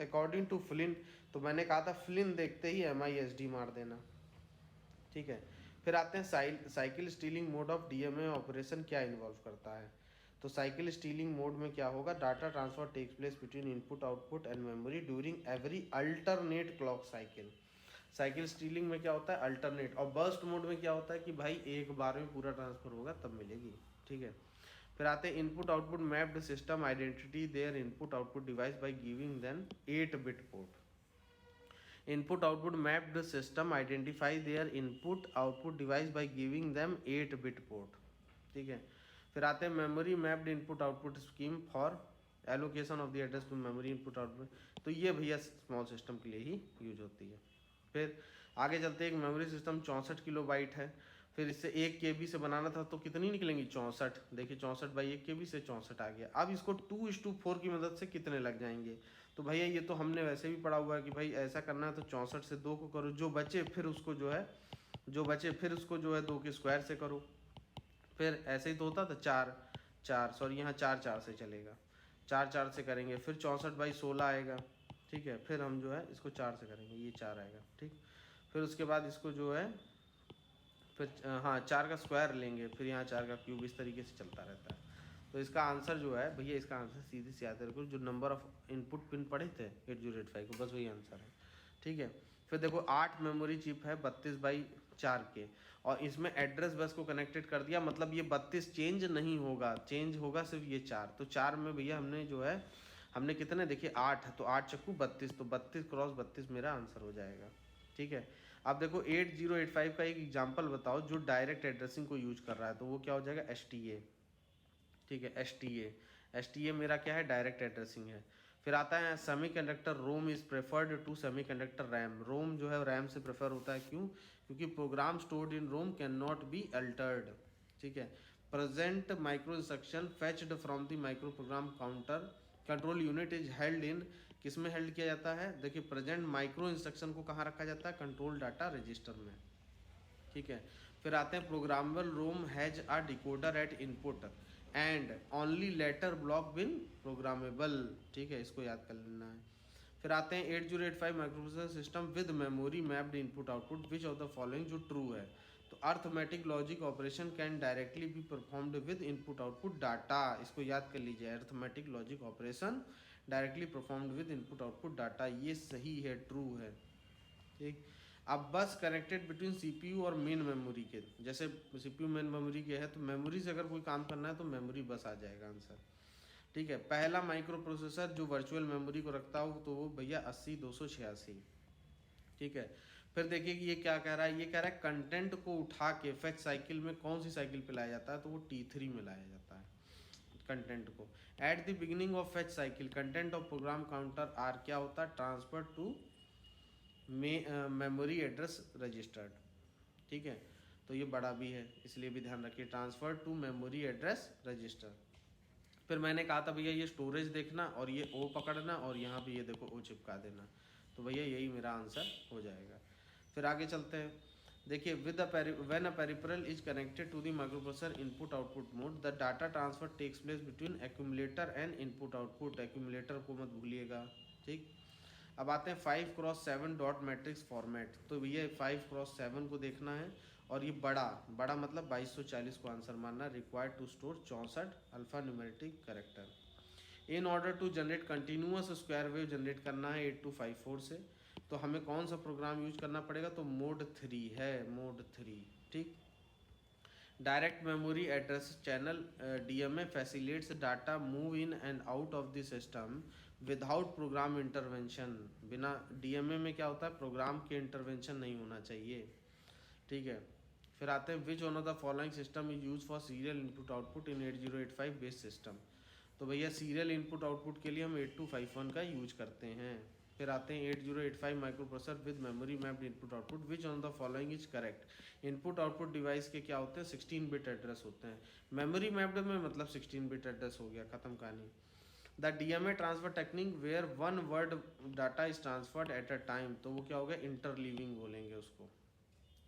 अकॉर्डिंग टू फ्लिन, तो मैंने कहा था फ्लिन देखते ही MISD मार देना। ठीक है, फिर आते हैं cycle stealing mode of DMA operation क्या इन्वॉल्व करता है। तो साइकिल स्टीलिंग मोड में क्या होगा, data transfer takes place between input output and memory during every alternate clock cycle. Cycle stealing में क्या होता है, अल्टरनेट। और बर्स्ट मोड में क्या होता है कि भाई एक बार में पूरा ट्रांसफर होगा तब मिलेगी। ठीक है, फिर आते हैं input output mapped system identify their input output device by giving them 8 bit port. Input output mapped system identify their input output device by giving them 8 bit port. ठीक है, फिर आते हैं memory mapped input output scheme for allocation of the address to memory input output, तो ये भैया small system के लिए ही यूज होती है। फिर आगे चलते हैं, एक मेमोरी सिस्टम 64 किलोबाइट है, फिर इससे 1 KB से बनाना था तो कितनी निकलेंगी 64, देखिए 64 बाई 1 KB से 64 आ गया। अब इसको 2:4 की मदद से कितने लग जाएंगे, तो भैया ये तो हमने वैसे भी पढ़ा हुआ है कि भाई ऐसा करना है तो 64 से 2 को करो, जो बचे फिर उसको जो है 2 के स्क्वायर से करो। फिर ऐसे ही तो होता था 4 सॉरी यहाँ 4 से चलेगा, 4 से करेंगे, फिर 64/16 आएगा। ठीक है, फिर हम जो है इसको 4 से करेंगे, ये 4 आएगा। ठीक, फिर उसके बाद इसको जो है फिर हाँ 4 का स्क्वायर लेंगे, फिर यहाँ 4 का क्यूब, इस तरीके से चलता रहता है। तो इसका आंसर जो है भैया, इसका आंसर सीधे से याद रखो, जो नंबर ऑफ इनपुट पिन पढ़े थे 8085 को, बस वही आंसर है। ठीक है, फिर देखो 8 मेमोरी चिप है 32/4 के, और इसमें एड्रेस बस को कनेक्टेड कर दिया, मतलब ये 32 चेंज नहीं होगा, चेंज होगा सिर्फ ये 4। तो 4 में भैया हमने जो है हमने कितने देखिए 8 है, तो 8 चक्कू 32, तो 32 × 32 मेरा आंसर हो जाएगा। ठीक है, अब देखो 8085 का एक एग्जांपल बताओ जो डायरेक्ट एड्रेसिंग को यूज कर रहा है, तो वो क्या हो जाएगा STA। ठीक है, STA मेरा क्या है, डायरेक्ट एड्रेसिंग है। फिर आता है semiconductor ROM is preferred to semiconductor RAM, ROM जो है रैम से प्रेफर होता है, क्यों, क्योंकि program stored in ROM can not be altered. ठीक है, present micro instruction fetched from the micro program counter control unit is held in, किस में हेल्ड किया जाता है, देखिए प्रेजेंट माइक्रो इंस्ट्रक्शन को कहाँ रखा जाता है, कंट्रोल डाटा रजिस्टर में। ठीक है, फिर आते हैं programmable ROM has a decoder at input and only letter block being programmable. ठीक है, इसको याद कर लेना है। फिर आते हैं 8085 microprocessor system with memory mapped input output which of the following, जो ट्रू है, तो arithmetic logic operation can directly be performed with input output data, इसको याद कर लीजिए, arithmetic logic operation directly performed with input output data, ये सही है, ट्रू है। ठीक, अब बस कनेक्टेड बिटवीन CPU और मेन मेमोरी के, जैसे CPU मेन मेमोरी के है, तो मेमोरी से अगर कोई काम करना है तो मेमोरी बस आ जाएगा आंसर। ठीक है, पहला माइक्रो प्रोसेसर जो वर्चुअल मेमोरी को रखता हो तो वो भैया 80 286। ठीक है, फिर देखिए कि ये क्या कह रहा है, ये कह रहा है कंटेंट को उठा के फेच साइकिल में कौन सी साइकिल पे लाया जाता है, तो वो T3 में लाया जाता है कंटेंट को। At the beginning of fetch cycle content of program counter are क्या होता है, transfer to memory address registered. ठीक है, तो ये बड़ा भी है इसलिए भी ध्यान रखिए, transfer to memory address register. फिर मैंने कहा था भैया ये स्टोरेज देखना और ये O पकड़ना और यहाँ भी ये देखो O चिपका देना, तो भैया यही मेरा आंसर हो जाएगा। फिर आगे चलते हैं, देखिए with when a peripheral is connected to the microprocessor input output mode the data transfer takes place between accumulator and input output, accumulator को मत भूलिएगा। ठीक, अब आते हैं 5x7 डॉट मैट्रिक्स फॉर्मेट। तो भैया 5x7 को देखना है और ये बड़ा मतलब 2240 को आंसर मानना। Required to store 64 alpha numeric character. In order to generate continuous square wave generate करना है 8254 से, तो हमें कौन सा प्रोग्राम यूज करना पड़ेगा? तो मोड 3 है, मोड 3। ठीक। Direct memory address channel DMA facilitates data move in and out of the system without program intervention. बिना DMA में क्या होता है, प्रोग्राम के इंटरवेंशन नहीं होना चाहिए। ठीक है। फिर आते हैं which one of the following system is use for serial input output in 8085 based system. तो भैया सीरियल इनपुट आउटपुट के लिए हम 8251 का यूज करते हैं। फिर आते हैं 8085 micro processor with memory mapped input output which on the following is correct. Input output device के क्या होते हैं, 16 बिट एड्रेस होते हैं। मेमोरी मैप्ड में मतलब 16 बिट एड्रेस हो गया, खत्म कहानी। The DMA transfer technique where one word data is transferred at a time, तो वो क्या हो गया, इंटरलीविंग बोलेंगे उसको,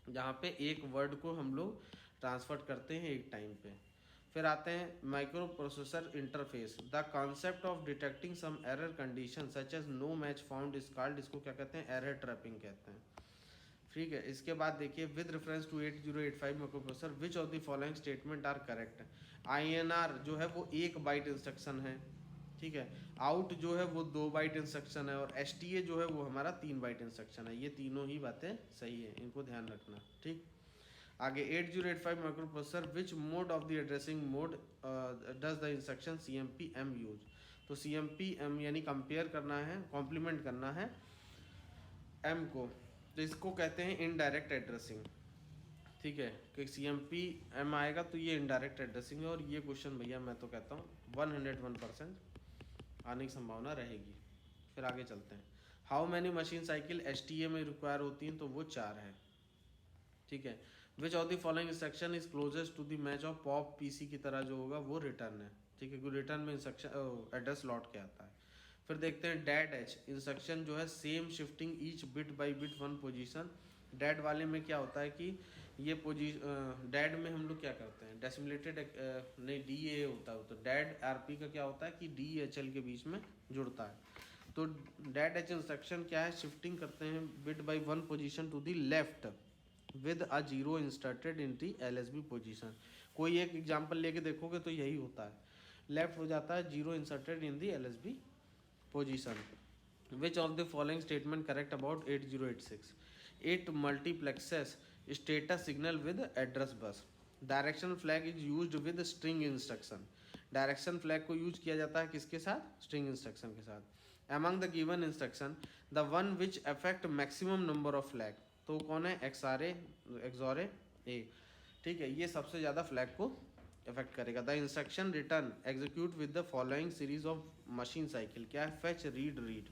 जहाँ पे एक वर्ड को हम लोग ट्रांसफर करते हैं एक टाइम पे। फिर आते हैं micro processor interface. The concept of detecting some error condition such as no match found is called, इसको क्या कहते हैं, एरर ट्रैपिंग कहते हैं। ठीक है। इसके बाद देखिए with reference to 8085 micro processor which of the following statement are correct. INR जो है वो 1 बाइट इंस्ट्रक्शन है। ठीक है। आउट जो है वो 2 बाइट इंस्ट्रक्शन है और STA जो है वो हमारा 3 बाइट इंस्ट्रक्शन है। ये तीनों ही बातें सही है, इनको ध्यान रखना। ठीक। आगे 8085 micro processor which mode of the addressing mode does the instruction CMP-M use. तो CMP-M यानी कंपेयर करना है, कॉम्प्लीमेंट करना है M को, तो इसको कहते हैं इनडायरेक्ट एड्रेसिंग। ठीक है। कि CMP-M आएगा तो ये इनडायरेक्ट एड्रेसिंग है। और ये क्वेश्चन भैया मैं तो कहता हूँ 101% आने की संभावना रहेगी। फिर आगे चलते हैं। How many machine cycle STA में रिक्वायर होती हैं, तो वो 4 है। ठीक है। Which of the following instruction is closest to the match of pop PC की तरह जो होगा वो रिटर्न है। ठीक है, क्योंकि रिटर्न में इंस्ट्रक्शन एड्रेस लौट के आता है। फिर देखते हैं डैड H इंस्ट्रक्शन जो है same shifting each bit by bit 1 position. Dad वाले में क्या होता है कि ये डैड में हम लोग क्या करते हैं, डेसिमलेटेड नहीं DA होता है, तो डैड RP का क्या होता है कि DHL के बीच में जुड़ता है। तो डैड H इंस्ट्रक्शन क्या है, शिफ्टिंग करते हैं bit by 1 position to the left with a 0 inserted in the LSB position. कोई एक एग्जांपल लेके देखोगे तो यही होता है, लेफ्ट हो जाता है 0 inserted in the LSB position. Which of the following statement correct about 8086। It multiplexes status signal with address bus. Direction flag is used with string instruction. Direction flag को यूज किया जाता है किसके साथ, स्ट्रिंग इंस्ट्रक्शन के साथ। Among the given instruction the one which affect maximum number of flag, तो कौन है, XORA A। ठीक है, ये सबसे ज़्यादा फ्लैग को इफेक्ट करेगा। The instruction return execute with the following series of machine cycle, क्या है, फेच रीड रीड।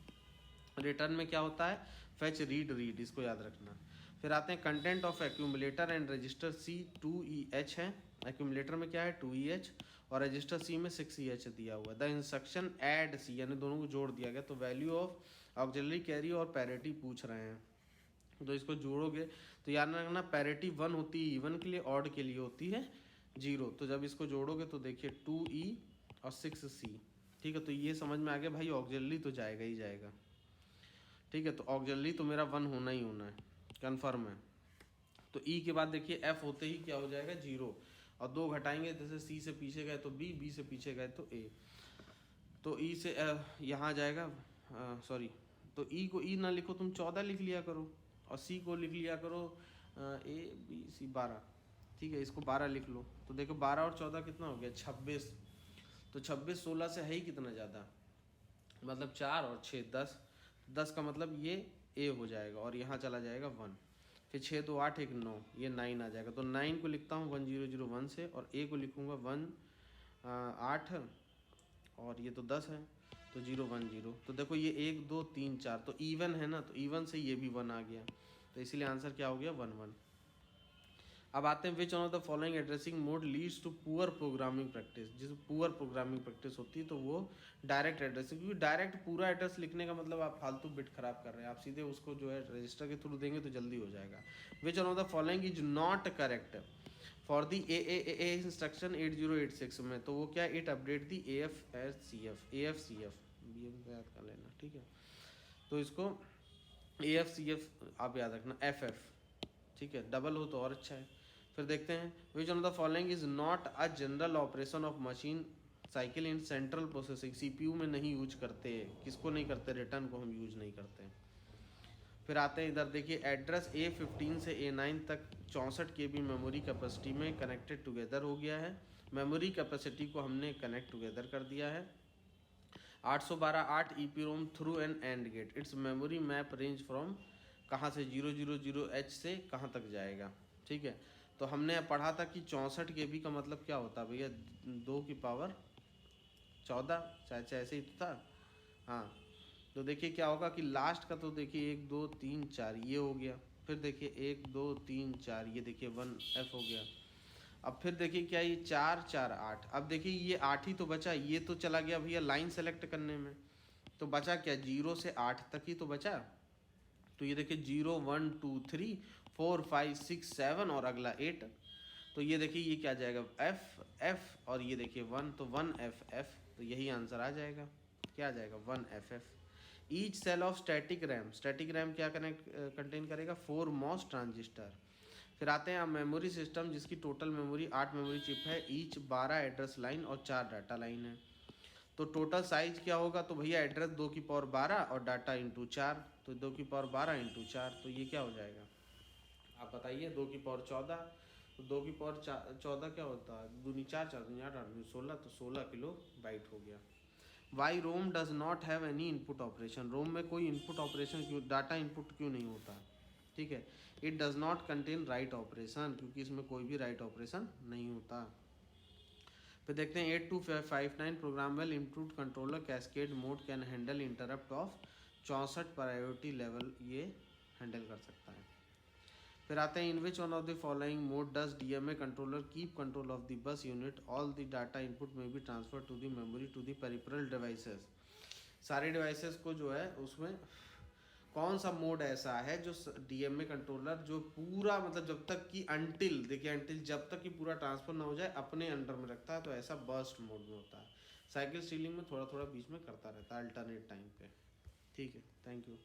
रिटर्न में क्या होता है, फेच रीड रीड, इसको याद रखना। फिर आते हैं content of accumulator and register C 2EH है। एक्यूमुलेटर में क्या है 2EH और रजिस्टर C में 6EH दिया हुआ है। द इंस्ट्रक्शन ऐड C यानी दोनों को जोड़ दिया गया, तो वैल्यू ऑफ ऑक्सिलरी कैरी और पैरिटी पूछ रहे हैं, तो इसको जोड़ोगे तो याद रखना पैरिटी 1 होती है इवन के लिए, ऑड के लिए होती है 0। तो जब इसको जोड़ोगे तो देखिए 2E और 6C। ठीक है, तो ये समझ में आ गया भाई, ऑक्सिलरी तो जाएगा ही जाएगा। ठीक है, तो ऑक्सिलरी तो मेरा 1 होना ही होना है, कन्फर्म है। तो E के बाद देखिए F होते ही क्या हो जाएगा 0, और 2 घटाएंगे, जैसे C से पीछे गए तो B से पीछे गए तो A। तो E से यहाँ जाएगा, सॉरी, तो E को E ना लिखो तुम 14 लिख लिया करो, और C को लिख लिया करो ABC 12। ठीक है, इसको 12 लिख लो, तो देखो 12 और 14 कितना हो गया 26। तो 26 16 से है ही कितना ज़्यादा, मतलब 4 और 6 10। 10 का मतलब ये A हो जाएगा और यहाँ चला जाएगा 1। फिर 6 2 8 1 9, ये 9 आ जाएगा। तो 9 को लिखता हूँ 1001 से, और A को लिखूँगा 1 8, और ये तो 10 है तो 0 1 0। तो देखो ये 1 2 3 4 तो इवन है ना, तो इवन से ये भी 1 आ गया, तो इसीलिए आंसर क्या हो गया 1 1। अब आते हैं which one of the following addressing mode leads to poor programming practice. जिस पुअर प्रोग्रामिंग प्रैक्टिस होती है तो वो डायरेक्ट एड्रेसिंग, क्योंकि डायरेक्ट पूरा एड्रेस लिखने का मतलब आप फालतू बिट खराब कर रहे हैं, आप सीधे उसको जो है रजिस्टर के थ्रू देंगे तो जल्दी हो जाएगा। विच one of the following is not correct for the A instruction 8086 में, तो वो क्या, it update the AFCF BM याद कर लेना। ठीक है, तो इसको AF/CF आप याद रखना, FF, ठीक है, डबल हो तो और अच्छा है। फिर देखते हैं, which one of the following is not a general operation of machine cycle in central processing. CPU में नहीं यूज करते, किसको नहीं करते, रिटर्न को हम यूज नहीं करते। फिर आते हैं इधर, देखिए एड्रेस A15 से A9 तक 64 KB मेमोरी कैपेसिटी में कनेक्टेड टुगेदर हो गया है। मेमोरी कैपेसिटी को हमने कनेक्ट टुगेदर कर दिया है। 812 EPROM through an and gate. It's memory map range from, कहाँ से, 000H से कहाँ तक जाएगा, ठीक है। तो हमने पढ़ा था कि 64 KB का मतलब क्या होता है भैया, 2 की पावर 14, चाहे ऐसे ही तो था, हाँ। तो देखिए क्या होगा कि लास्ट का तो देखिए 1 2 3 4 ये हो गया, फिर देखिए 1 2 3 4 ये देखिए 1F हो गया। अब फिर देखिए क्या, ये 4 4 8, अब देखिए ये 8 ही तो बचा, ये तो चला गया भैया लाइन सेलेक्ट करने में, तो बचा क्या, 0 से 8 तक ही तो बचा। तो ये देखिए 0 1 2 3 4 5 6 7 और अगला 8, तो ये देखिए ये क्या जाएगा, F और ये देखिए 1, तो 1FF, तो यही आंसर आ जाएगा, क्या आ जाएगा, 1FF। Each cell of static RAM, static RAM क्या कंटेन करेगा, 4 MOS ट्रांजिस्टर। फिर आते हैं मेमोरी सिस्टम जिसकी टोटल मेमोरी 8 मेमोरी चिप है, ईच 12 एड्रेस लाइन और 4 डाटा लाइन है। तो टोटल साइज क्या होगा, तो भैया एड्रेस 2 की पावर 12 और डाटा इंटू 4, तो 2 की पावर 12 इंटू 4, तो ये क्या हो जाएगा, आप बताइए, 2 की पावर 14, तो 2 की पावर 14 क्या होता है, दूनी 4 4 दूनी 8 8 दूनी 16, तो 16 किलो बाइट हो गया। Why ROM does not have any input operation, ROM में कोई इनपुट ऑपरेशन क्यों, डाटा इनपुट क्यों नहीं होता, ठीक है। It does not contain write operation, क्योंकि इसमें कोई भी राइट ऑपरेशन नहीं होता। फिर देखते हैं 8259 programmable input controller cascade mode can handle interrupt of 64 priority level, ये हैंडल कर सकता है। फिर आते हैं, in which one of the following mode does DMA controller keep control of the bus unit, all the data input में be transfer to the memory to the peripheral devices. सारे devices को जो है उसमें कौन सा मोड ऐसा है जो DMA कंट्रोलर जो पूरा मतलब जब तक कि अंटिल, देखिए अंटिल जब तक कि पूरा ट्रांसफर ना हो जाए अपने अंडर में रखता है, तो ऐसा बर्स्ट मोड में होता है। साइकिल स्टीलिंग में थोड़ा थोड़ा बीच में करता रहता है अल्टरनेट टाइम पे, ठीक है। Thank you.